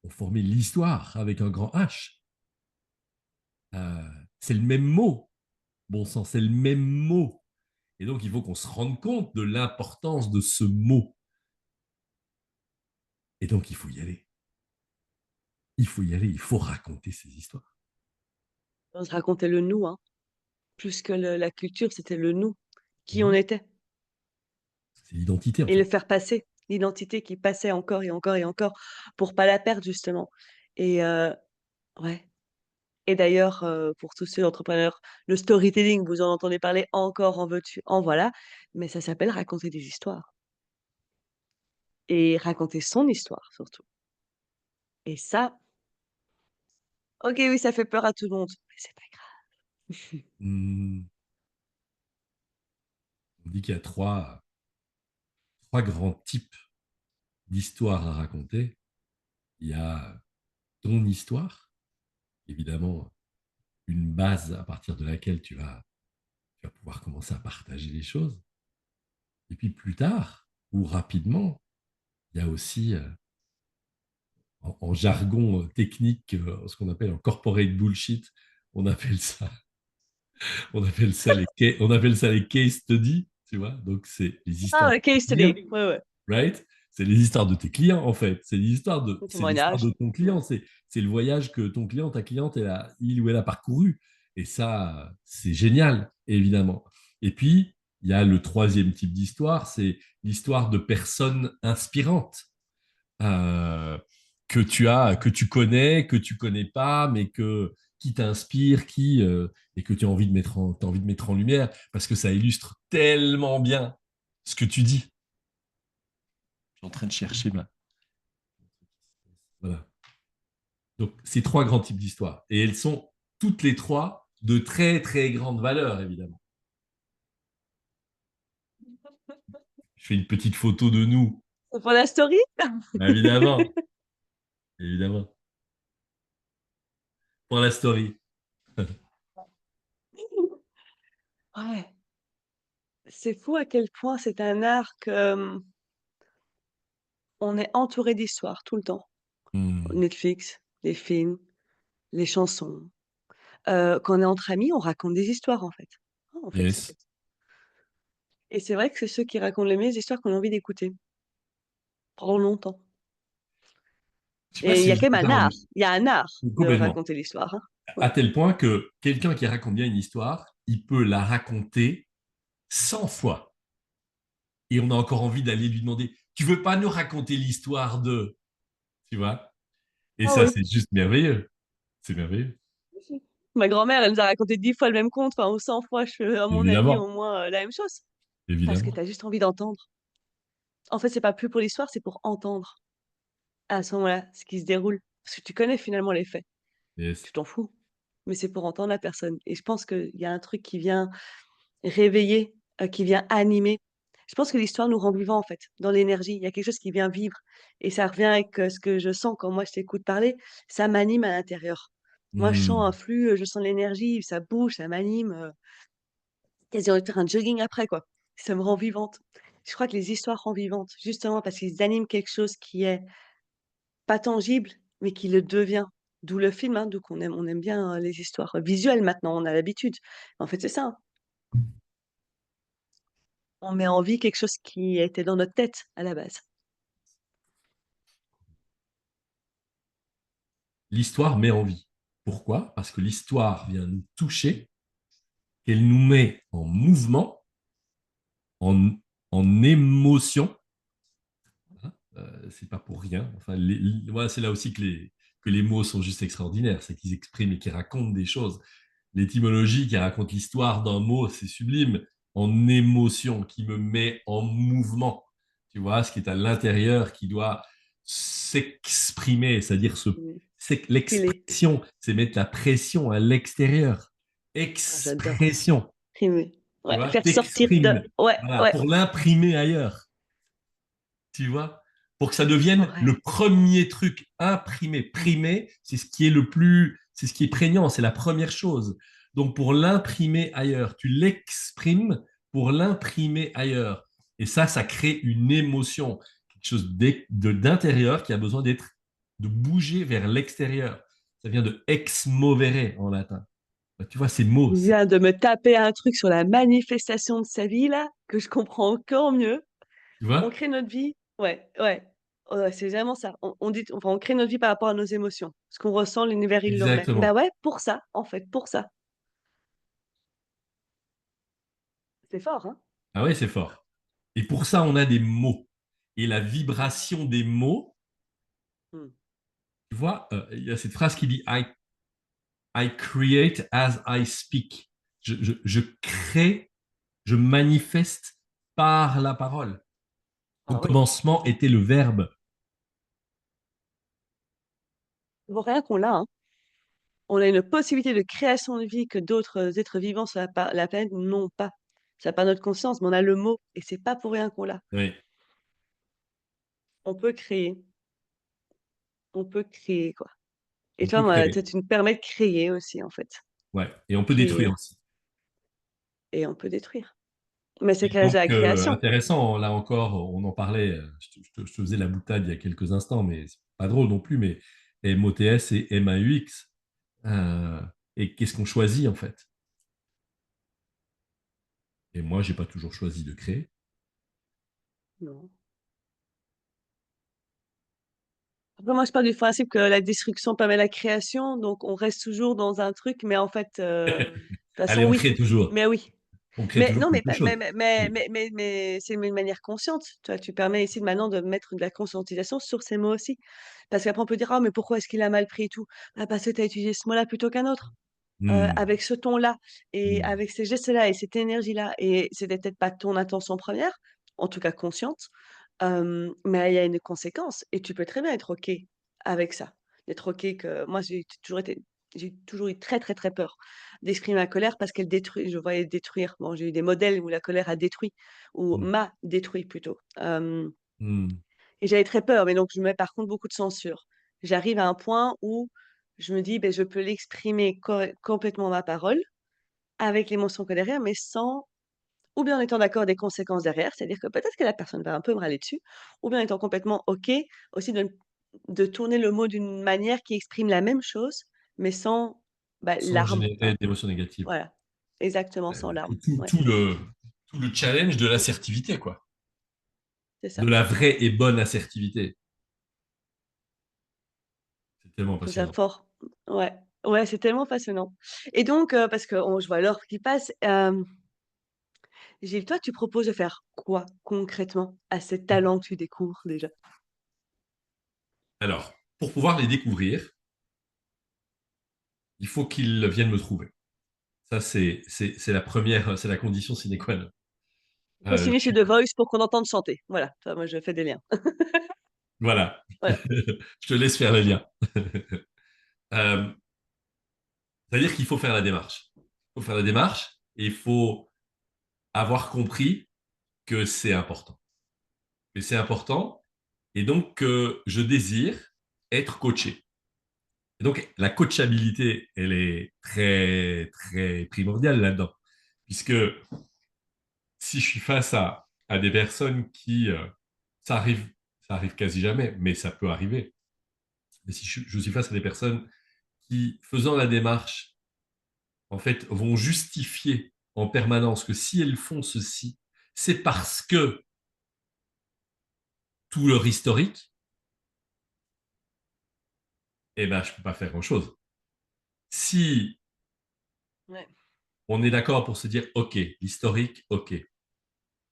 B: ont formé l'histoire avec un grand H. C'est le même mot, bon sang, c'est le même mot. Et donc, il faut qu'on se rende compte de l'importance de ce mot. Et donc, il faut y aller. Il faut y aller, il faut raconter ces histoires.
A: On se racontait le nous, hein. Plus que le la culture, c'était le nous, qui on
B: Mhm.
A: était
B: C'est l'identité, en
A: et le
B: fait.
A: faire passer, l'identité qui passait encore et encore et encore pour pas la perdre justement et ouais et d'ailleurs, pour tous ceux entrepreneurs, le storytelling, vous en entendez parler encore, en veux-tu, en voilà, mais ça s'appelle raconter des histoires et raconter son histoire surtout et ça, OK, oui, ça fait peur à tout le monde, mais c'est pas grave.
B: Hmm. On dit qu'il y a trois grands types d'histoires à raconter. Il y a ton histoire, évidemment, une base à partir de laquelle tu vas pouvoir commencer à partager les choses. Et puis plus tard, ou rapidement, il y a aussi, en jargon technique, ce qu'on appelle en corporate bullshit, on appelle ça, on appelle ça les case studies, tu vois. Donc, c'est les histoires
A: Ah,
B: de
A: case
B: clients,
A: study. Ouais, ouais.
B: right? C'est les histoires de tes clients, en fait.
A: Un
B: C'est l'histoire
A: témoignage.
B: de ton
A: Mm.
B: client. C'est le voyage que ton client, ta cliente, il ou elle a parcouru. Et ça, c'est génial, évidemment. Et puis, il y a le troisième type d'histoire, c'est l'histoire de personnes inspirantes euh, que tu connais, que tu connais pas, mais qui t'inspire, et que tu as envie de t'as envie de mettre en lumière parce que ça illustre tellement bien ce que tu dis. Je suis en train de chercher ma. Voilà. Donc, ces trois grands types d'histoires. Et elles sont toutes les trois de très, très grande valeur, évidemment. Je fais une petite photo de nous.
A: C'est pour la story?
B: Évidemment, évidemment. Pour la story.
A: Ouais. C'est fou à quel point c'est un art que, on est entouré d'histoires tout le temps.
B: Hmm.
A: Netflix, les films, les chansons. Quand on est entre amis, on raconte des histoires, en fait. On fait ça.
B: Yes.
A: Et c'est vrai que c'est ceux qui racontent les meilleures histoires qu'on a envie d'écouter pendant longtemps.
B: Je sais pas
A: Et il y
B: si
A: a
B: vous
A: quand même
B: avez
A: un art.
B: remarqué
A: Il y a un art de
B: complètement.
A: raconter l'histoire, hein. Ouais.
B: À tel point que quelqu'un qui raconte bien une histoire, il peut la raconter 100 fois. Et on a encore envie d'aller lui demander, tu veux pas nous raconter l'histoire de. Tu vois? Et
A: Ah
B: ça,
A: oui.
B: c'est juste merveilleux. C'est merveilleux.
A: Ma grand-mère, elle nous a raconté 10 fois le même conte, enfin, ou 100 fois, à mon avis, au
B: Évidemment.
A: moins la même chose. Parce que tu
B: Évidemment.
A: as juste envie d'entendre. En fait, c'est pas plus pour l'histoire, c'est pour entendre à ce moment-là ce qui se déroule. Parce que tu connais finalement les faits.
B: Yes.
A: Tu t'en fous. Mais c'est pour entendre la personne. Et je pense qu'il y a un truc qui vient réveiller, qui vient animer. Je pense que l'histoire nous rend vivants, en fait, dans l'énergie. Il y a quelque chose qui vient vivre. Et ça revient avec ce que je sens quand moi je t'écoute parler. Ça m'anime à l'intérieur. Moi, je sens un
B: Hmm.
A: flux, je sens l'énergie, ça bouge, ça m'anime. Quasi envie de faire un jogging après, quoi. Ça me rend vivante. Je crois que les histoires rendent vivantes, justement parce qu'ils animent quelque chose qui est pas tangible, mais qui le devient. D'où le film, hein, d'où on aime bien les histoires visuelles maintenant, on a l'habitude. En fait, c'est ça, hein. On met en vie quelque chose qui était dans notre tête à la base.
B: L'histoire met en vie. Pourquoi? Parce que l'histoire vient nous toucher, qu'elle nous met en mouvement, en, en émotion. Hein. C'est pas pour rien. Enfin, voilà, c'est là aussi que les mots sont juste extraordinaires. C'est qu'ils expriment et qu'ils racontent des choses. L'étymologie qui raconte l'histoire d'un mot, c'est sublime. En émotion, qui me met en mouvement. Tu vois, ce qui est à l'intérieur, qui doit s'exprimer, c'est-à-dire
A: Mmh.
B: c'est
A: Filer.
B: l'expression, c'est mettre la pression à l'extérieur.
A: Ah, j'adore.
B: Expression,
A: Primer.
B: tu
A: Ouais,
B: vois,
A: faire sortir de.
B: t'exprimes.
A: Ouais,
B: Voilà,
A: ouais.
B: pour l'imprimer ailleurs, tu vois, pour que ça devienne
A: Ouais.
B: le premier truc imprimé. Primé, c'est ce qui est le plus, c'est ce qui est prégnant, c'est la première chose. Donc pour l'imprimer ailleurs, tu l'exprimes pour l'imprimer ailleurs. Et ça crée une émotion, quelque chose d'intérieur qui a besoin de bouger vers l'extérieur. Ça vient de ex movere en latin. Bah, tu vois, ces mots,
A: Il vient de me taper un truc sur la manifestation de sa vie, là, que je comprends encore mieux.
B: tu
A: On
B: vois,
A: crée notre vie. Ouais, ouais. Ouais, c'est vraiment ça. On dit, enfin, on crée notre vie par rapport à nos émotions. Ce qu'on ressent, l'univers, il le remet. Bah
B: exactement.
A: ouais, pour ça, en fait, pour ça. C'est fort, hein?
B: Ah ouais, c'est fort. Et pour ça, on a des mots. Et la vibration des mots,
A: Hmm.
B: tu vois, il y a cette phrase qui dit I create as I speak. Je crée, je manifeste par la parole. Au
A: Ah oui.
B: commencement était le verbe.
A: Bon, rien qu'on l'a, hein. On a une possibilité de création de vie que d'autres êtres vivants sur la planète n'ont pas. Ça n'a pas notre conscience, mais on a le mot. Et c'est pas pour rien qu'on l'a.
B: Oui,
A: On peut créer. On peut créer, quoi. Et
B: on
A: toi,
B: peut
A: moi,
B: créer.
A: tu nous permets de créer aussi, en fait.
B: Ouais. Et on peut
A: Créer.
B: détruire aussi.
A: Et on peut détruire. Mais c'est
B: Et
A: qu'elle
B: donc,
A: a la création.
B: intéressant, là encore, on en parlait, je te faisais la boutade il y a quelques instants, mais c'est pas drôle non plus, mais MOTS et MAUX. euh, et qu'est-ce qu'on choisit en fait? Et moi, j'ai pas toujours choisi de créer.
A: Non. Après, moi, je pars du principe que la destruction permet la création, donc on reste toujours dans un truc, mais en fait, de toute
B: Allez,
A: façon,
B: on
A: oui.
B: crée toujours.
A: Mais oui.
B: On crée
A: Mais
B: toujours
A: non, mais,
B: quelque
A: pas- mais,
B: chose.
A: mais, mais,
B: Oui.
A: mais, mais, mais c'est une manière consciente. Tu vois, tu permets ici maintenant de mettre de la conscientisation sur ces mots aussi. Parce qu'après, on peut dire, ah, mais pourquoi est-ce qu'il a mal pris et tout? Ah, parce que tu as utilisé ce mot-là plutôt qu'un autre.
B: Hmm,
A: Avec ce ton-là et
B: hmm,
A: avec ces gestes-là et cette énergie-là et c'était peut-être pas ton intention première, en tout cas consciente, mais il y a une conséquence et tu peux très bien être OK avec ça. D'être OK que moi j'ai toujours eu très, très, très peur d'exprimer ma colère parce qu'elle détruit je voyais détruire. Bon, j'ai eu des modèles où la colère a détruit ou
B: hmm,
A: m'a détruit plutôt,
B: hmm.
A: et j'avais très peur, mais donc je mets par contre beaucoup de censure. J'arrive à un point où je me dis: ben je peux l'exprimer complètement ma parole, avec l'émotion qu'il y a derrière, mais sans ou bien en étant d'accord des conséquences derrière, c'est-à-dire que peut-être que la personne va un peu me râler dessus, ou bien en étant complètement OK aussi de tourner le mot d'une manière qui exprime la même chose, mais sans, bah,
B: Sans
A: larmes,
B: générer
A: enfin,
B: d'émotions négatives.
A: voilà. Exactement, sans
B: Tout,
A: larmes.
B: tout-
A: Ouais,
B: tout le challenge de l'assertivité, quoi.
A: c'est
B: De
A: ça.
B: la vraie et bonne assertivité. C'est tellement
A: C'est ça,
B: passionnant.
A: fort. Ouais. Ouais, c'est tellement passionnant et donc parce que je vois l'heure qui passe, Gilles, toi, tu proposes de faire quoi concrètement à ces talents que tu découvres déjà?
B: Alors, pour pouvoir les découvrir, il faut qu'ils viennent me trouver. Ça, c'est la première, c'est la condition sine qua non.
A: Il faut signer chez
B: Tu-
A: The Voice pour qu'on entende chanter. Voilà, tu vois, moi je fais des liens.
B: voilà.
A: Voilà.
B: Je te laisse faire le lien. Euh, C'est-à-dire qu'il faut faire la démarche. Il faut faire la démarche et il faut avoir compris que c'est important. Que c'est important et donc que je désire être coaché. Et donc, la coachabilité, elle est très, très primordiale là-dedans. Puisque si je suis face à des personnes qui, ça arrive, ça arrive quasi jamais, mais ça peut arriver. Mais si je suis face à des personnes qui, faisant la démarche, en fait, vont justifier en permanence que si elles font ceci, c'est parce que tout leur historique, eh ben, je ne peux pas faire grand-chose. Si
A: Ouais.
B: on est d'accord pour se dire, OK, l'historique, OK,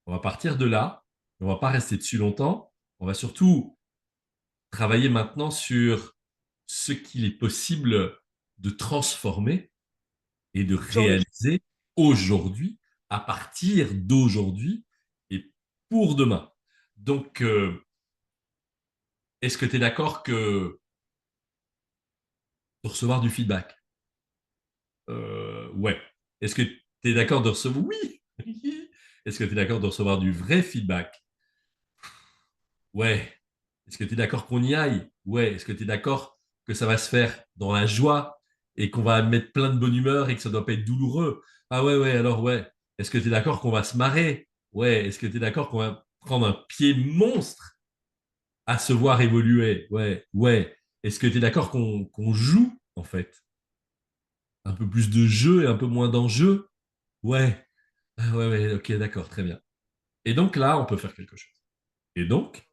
B: on va partir de là, on ne va pas rester dessus longtemps, on va surtout travailler maintenant sur ce qu'il est possible de transformer et de
A: Aujourd'hui.
B: réaliser aujourd'hui, à partir d'aujourd'hui et pour demain. Donc, est-ce que tu es d'accord que de recevoir du feedback? Ouais. Est-ce que tu es d'accord de recevoir? Oui. Est-ce que tu es d'accord de recevoir du vrai feedback? Ouais. Est-ce que tu es d'accord qu'on y aille? Ouais. Est-ce que tu es d'accord que ça va se faire dans la joie et qu'on va mettre plein de bonne humeur et que ça ne doit pas être douloureux? Ah ouais, ouais, alors ouais. Est-ce que tu es d'accord qu'on va se marrer? Ouais. Est-ce que tu es d'accord qu'on va prendre un pied monstre à se voir évoluer? Ouais, ouais. Est-ce que tu es d'accord qu'on joue, en fait? Un peu plus de jeu et un peu moins d'enjeu? Ouais. Ah ouais, ouais, ok, d'accord, très bien. Et donc là, on peut faire quelque chose. Et donc,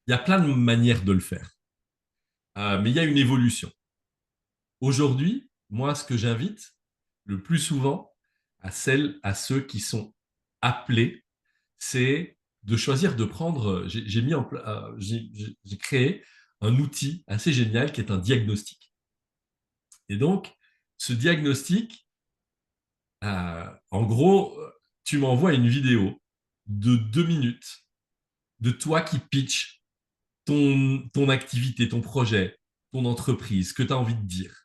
B: il y a plein de manières de le faire. Mais il y a une évolution. Aujourd'hui, moi, ce que j'invite le plus souvent à ceux qui sont appelés, c'est de choisir de prendre. J'ai mis en j'ai créé un outil assez génial qui est un diagnostic. Et donc, ce diagnostic, en gros, tu m'envoies une vidéo de 2 minutes de toi qui pitch ton activité, ton projet, ton entreprise, ce que tu as envie de dire.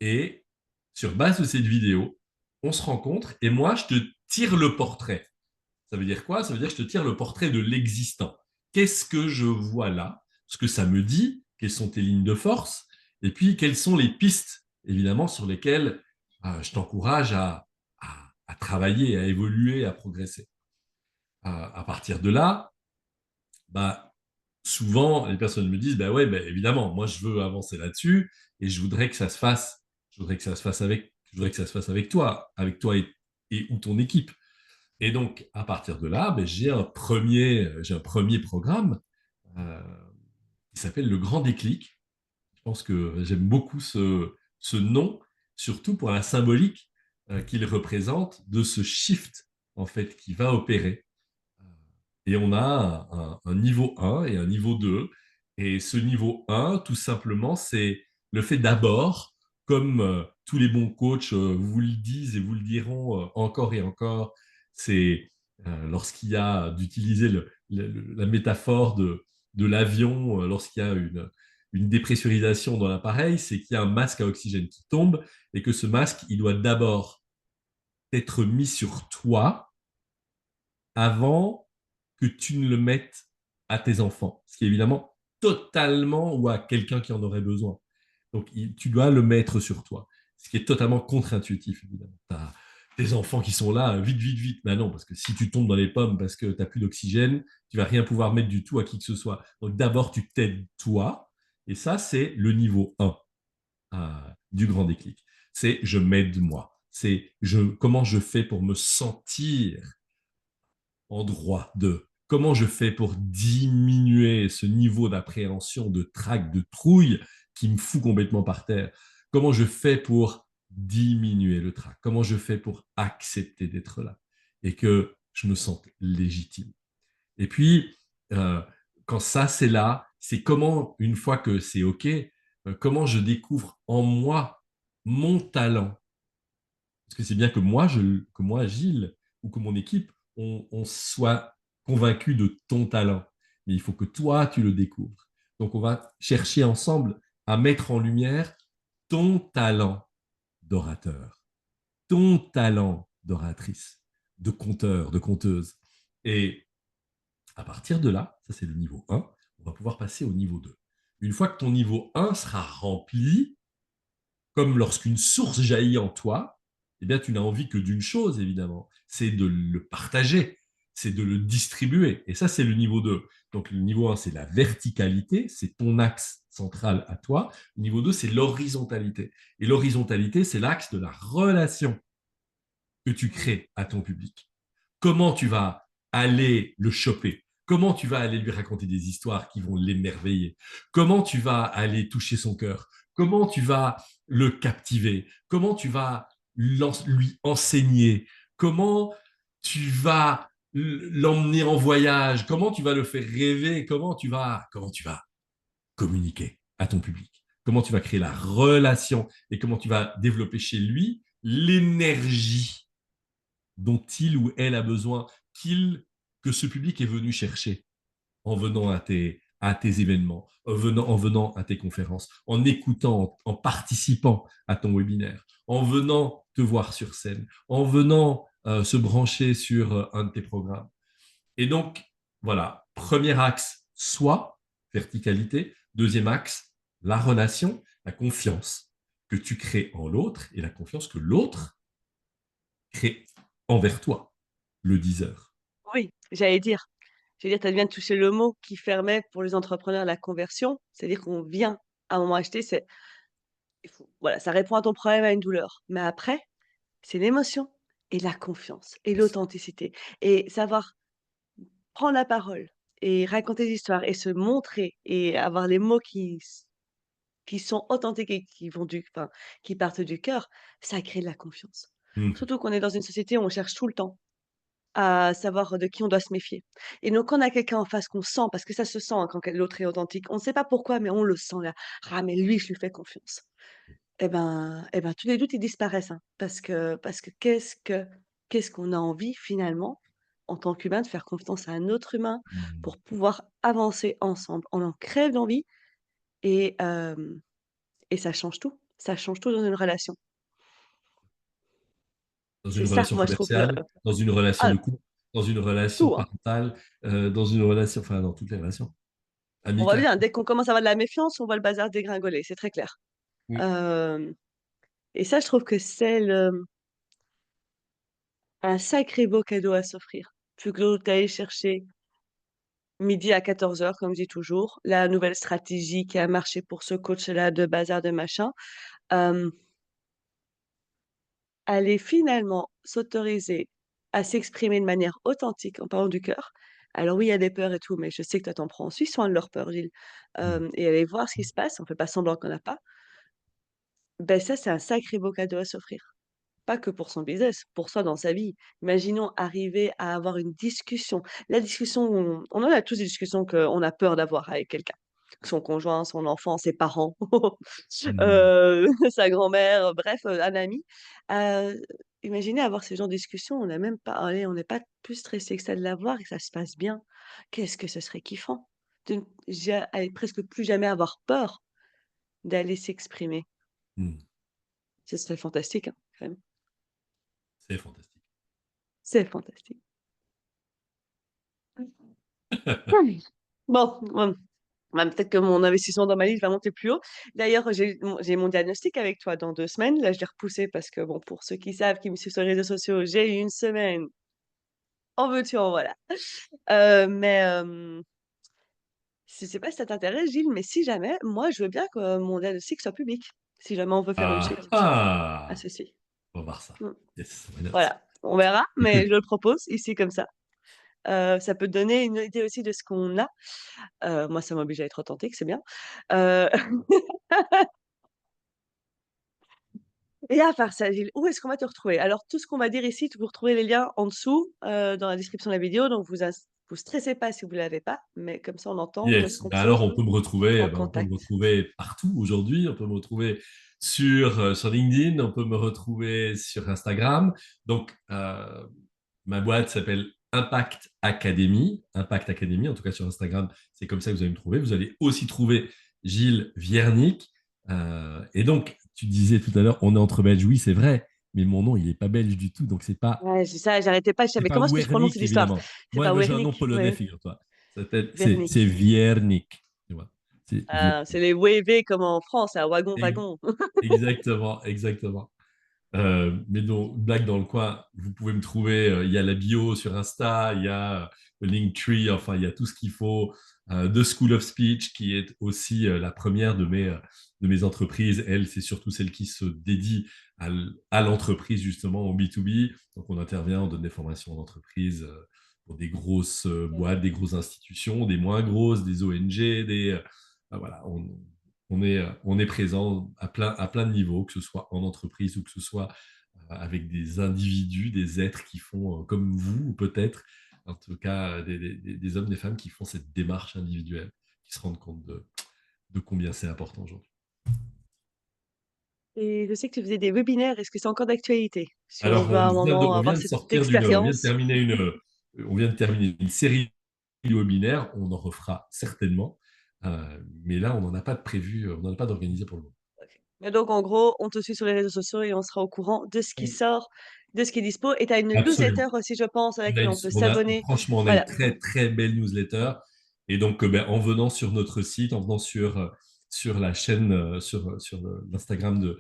B: Et sur base de cette vidéo, on se rencontre et moi, je te tire le portrait. Ça veut dire quoi? Ça veut dire que je te tire le portrait de l'existant. Qu'est-ce que je vois là? Ce que ça me dit? Quelles sont tes lignes de force? Et puis, quelles sont les pistes, évidemment, sur lesquelles je t'encourage à à travailler, à évoluer, à progresser. À partir de là, bah, souvent, les personnes me disent, bah ouais, bah, évidemment, moi, je veux avancer là-dessus et je voudrais que ça se fasse, je voudrais que ça se fasse avec toi et ou ton équipe. Et donc, à partir de là, ben, j'ai un premier programme euh, qui s'appelle Le Grand Déclic. Je pense que j'aime beaucoup ce nom, surtout pour la symbolique qu'il représente de ce shift en fait qui va opérer. Et on a un niveau 1 et un niveau 2. Et ce niveau 1, tout simplement, c'est le fait d'abord, comme tous les bons coachs vous le disent et vous le diront encore et encore, c'est lorsqu'il y a d'utiliser la métaphore de l'avion, lorsqu'il y a une dépressurisation dans l'appareil, c'est qu'il y a un masque à oxygène qui tombe et que ce masque, il doit d'abord être mis sur toi avant que tu ne le mettes à tes enfants, ce qui est évidemment totalement ou à quelqu'un qui en aurait besoin. Donc, tu dois le mettre sur toi, ce qui est totalement contre-intuitif, évidemment. Tu as tes enfants qui sont là, vite, vite, vite. Ben non, parce que si tu tombes dans les pommes parce que tu n'as plus d'oxygène, tu vas rien pouvoir mettre du tout à qui que ce soit. Donc, d'abord, tu t'aides toi. Et ça, c'est le niveau 1 du grand déclic. C'est je m'aide moi. C'est comment je fais pour me sentir en droit de comment je fais pour diminuer ce niveau d'appréhension, de trac, de trouille qui me fout complètement par terre. Comment je fais pour diminuer le trac. Comment je fais pour accepter d'être là et que je me sente légitime. Et puis, euh, quand ça, c'est là, c'est comment, une fois que c'est OK, comment je découvre en moi mon talent. Parce que c'est bien que moi, Gilles, ou que mon équipe, on soit convaincu de ton talent. Mais il faut que toi, tu le découvres. Donc, on va chercher ensemble à mettre en lumière ton talent d'orateur, ton talent d'oratrice, de conteur, de conteuse. Et à partir de là, ça c'est le niveau 1, on va pouvoir passer au niveau 2. Une fois que ton niveau 1 sera rempli, comme lorsqu'une source jaillit en toi, eh bien, tu n'as envie que d'une chose, évidemment, c'est de le partager, c'est de le distribuer. Et ça, c'est le niveau 2. Donc, le niveau 1, c'est la verticalité, c'est ton axe central à toi. Le niveau 2, c'est l'horizontalité. Et l'horizontalité, c'est l'axe de la relation que tu crées à ton public. Comment tu vas aller le choper? Comment tu vas aller lui raconter des histoires qui vont l'émerveiller? Comment tu vas aller toucher son cœur? Comment tu vas le captiver? Comment tu vas lui enseigner? Comment tu vas l'emmener en voyage? Comment tu vas le faire rêver? Comment tu vas communiquer à ton public? Comment tu vas créer la relation et comment tu vas développer chez lui l'énergie dont il ou elle a besoin, que ce public est venu chercher en venant à tes événements, en venant à tes conférences, en écoutant, en participant à ton webinaire, en venant te voir sur scène, en venant se brancher sur un de tes programmes. Et donc, voilà, premier axe, soi, verticalité. Deuxième axe, la relation, la confiance que tu crées en l'autre et la confiance que l'autre crée envers toi, le diseur.
A: Oui, j'allais dire, tu viens de toucher le mot qui permet pour les entrepreneurs la conversion, c'est-à-dire qu'on vient à un moment acheter, voilà, ça répond à ton problème, à une douleur. Mais après, c'est l'émotion et la confiance et l'authenticité et savoir prendre la parole et raconter des histoires et se montrer et avoir les mots qui sont authentiques et qui partent du cœur, ça crée de la confiance.
B: Mmh.
A: Surtout qu'on est dans une société où on cherche tout le temps à savoir de qui on doit se méfier. Et donc, quand on a quelqu'un en face qu'on sent, parce que ça se sent hein, quand l'autre est authentique, on ne sait pas pourquoi, mais on le sent là. Ah, mais lui, je lui fais confiance. Eh ben, tous les doutes, ils disparaissent, hein, parce que qu'est-ce qu'on a envie finalement, en tant qu'humain, de faire confiance à un autre humain
B: Mmh.
A: pour pouvoir avancer ensemble. On en crève d'envie et, hem, et ça change tout. Ça change tout dans une relation.
B: Dans
A: C'est
B: une
A: ça,
B: relation
A: moi, je trouve,
B: commerciale, dans une relation
A: ah,
B: de couple, dans une relation
A: tout, hein.
B: parentale, dans une relation, enfin, dans toutes les relations
A: On voit
B: amicales.
A: bien, dès qu'on commence à avoir de la méfiance, on voit le bazar dégringoler, c'est très clair.
B: Oui.
A: Hem Et ça, je trouve que c'est Un sacré beau cadeau à s'offrir. Plutôt que d'aller chercher midi à 14h, comme je dis toujours, la nouvelle stratégie qui a marché pour ce coach-là de bazar de machin. Hem, Aller finalement s'autoriser à s'exprimer de manière authentique en parlant du cœur. Alors oui, il y a des peurs et tout, mais je sais que toi, tu prends aussi soin de leurs peurs, Gilles.
B: Mmh.
A: Et aller voir ce qui se passe, on fait pas semblant qu'on n'a pas. Ben ça, c'est un sacré beau cadeau à s'offrir. Pas que pour son business, pour soi dans sa vie. Imaginons arriver à avoir une discussion. La discussion où on en a tous des discussions qu'on a peur d'avoir avec quelqu'un. Son conjoint, son enfant, ses parents,
B: Mmh.
A: sa grand-mère, bref, un ami. Heu, Imaginez avoir ce genre de discussion, on n'a même pas allez, on n'est pas plus stressé que ça de l'avoir et que ça se passe bien. Qu'est-ce que ce serait kiffant de ne allez, presque plus jamais avoir peur d'aller s'exprimer.
B: Mmh.
A: Ce serait fantastique, hein, quand même.
B: C'est fantastique.
A: C'est fantastique. Mmh. Bon, peut-être que mon investissement dans ma liste va monter plus haut. D'ailleurs, j'ai mon diagnostic avec toi dans 2 semaines. Là, je l'ai repoussé parce que bon, pour ceux qui savent, qui me suivent sur les réseaux sociaux, j'ai eu une semaine, en veux-tu, en voilà. Mais je sais pas si ça t'intéresse, Gilles, mais si jamais, moi, je veux bien que mon diagnostic soit public, si jamais on veut faire une
B: Ah
A: suite à
B: ah!
A: ceci.
B: On va voir ça.
A: Mmh.
B: Yes, why not?
A: Voilà, on verra, mais je le propose ici comme ça. Ça peut te donner une idée aussi de ce qu'on a. Moi, ça m'oblige à être authentique, c'est bien. Heu Et à part ça, Gilles, où est-ce qu'on va te retrouver? Alors tout ce qu'on va dire ici, vous retrouvez les liens en dessous, dans la description de la vidéo, donc vous stressez pas si vous l'avez pas, mais comme ça on entend où est-ce
B: Yes.
A: qu'on
B: Ben
A: peut
B: alors,
A: être
B: on peut me retrouver, on peut me
A: contact.
B: retrouver partout aujourd'hui. On peut me retrouver sur LinkedIn, on peut me retrouver sur Instagram. Donc, ma boîte s'appelle Impact Academy. Impact Academy, en tout cas sur Instagram, c'est comme ça que vous allez me trouver. Vous allez aussi trouver Gilles Viernick. Et donc, tu disais tout à l'heure, on est entre Belges. Oui, c'est vrai, mais mon nom, il n'est pas belge du tout. Donc,
A: Ouais, c'est ça, j'arrêtais pas, je
B: c'est
A: savais
B: pas
A: comment est-ce que je prononce
B: Wernick,
A: cette histoire?
B: évidemment.
A: C'est pas
B: Moi, j'ai un nom
A: Wernick,
B: polonais,
A: ouais,
B: figure-toi. C'est
A: Wernick.
B: Viernick. Tu vois. C'est
A: Ah, c'est
B: Viernick.
A: les WV comme en France, à wagon,
B: Ex-
A: wagon.
B: Exactement, exactement. Mais donc, blague dans le coin, vous pouvez me trouver. Il y a la bio sur Insta, il y a le Linktree, enfin, il y a tout ce qu'il faut. The School of Speech, qui est aussi la première de mes entreprises. Elle, c'est surtout celle qui se dédie à l'entreprise, justement, au B2B. Donc, on intervient, on donne des formations en entreprise pour des grosses boîtes, des grosses institutions, des moins grosses, des ONG, voilà, on est présent à plein de niveaux, que ce soit en entreprise ou que ce soit avec des individus, des êtres qui font comme vous, ou peut-être, en tout cas, des hommes, des femmes qui font cette démarche individuelle, qui se rendent compte de combien c'est important aujourd'hui.
A: Et je sais que tu faisais des webinaires, est-ce que c'est encore d'actualité? Si on
B: Alors,
A: veut à un moment
B: on
A: avoir
B: vient de
A: cette
B: sortir on vient de
A: expérience?
B: terminer on vient de terminer une série de webinaires, on en refera certainement, mais là, on n'en a pas de prévu, on n'en a pas d'organisé pour le moment.
A: OK. Et donc en gros, on te suit sur les réseaux sociaux et on sera au courant de ce qui sort, de ce qui est dispo et tu as une
B: Absolument.
A: newsletter aussi, je pense, à laquelle on peut s'abonner.
B: Franchement, on a une
A: Voilà.
B: très, très belle newsletter. Et donc, ben, en venant sur notre site, en venant sur la chaîne, sur l'Instagram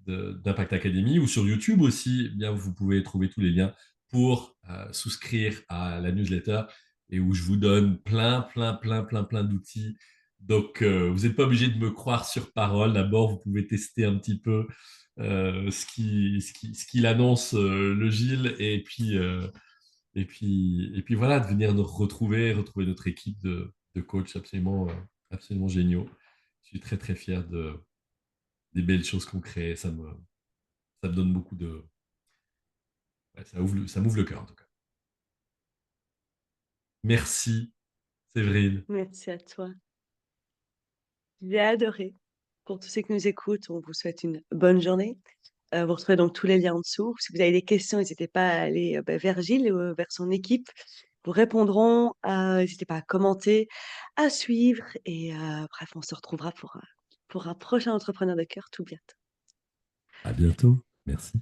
B: d'Impact Academy ou sur YouTube aussi, eh bien, vous pouvez trouver tous les liens pour souscrire à la newsletter et où je vous donne plein d'outils. Donc, vous n'êtes pas obligé de me croire sur parole. D'abord, vous pouvez tester un petit peu ce qu'il annonce, le Gilles, et puis voilà, de venir nous retrouver notre équipe de coachs absolument géniaux. Je suis très très fier des belles choses qu'on crée. Ça me donne beaucoup de. Ouais, ça m'ouvre le cœur en tout cas. Merci, Séverine.
A: Merci à toi. J'ai adoré. Pour tous ceux qui nous écoutent, on vous souhaite une bonne journée. Vous retrouvez donc tous les liens en dessous. Si vous avez des questions, n'hésitez pas à aller vers Gilles, vers son équipe. Vous répondront. N'hésitez pas à commenter, à suivre. Et bref, on se retrouvera pour un prochain entrepreneur de cœur tout bientôt.
B: À bientôt. Merci.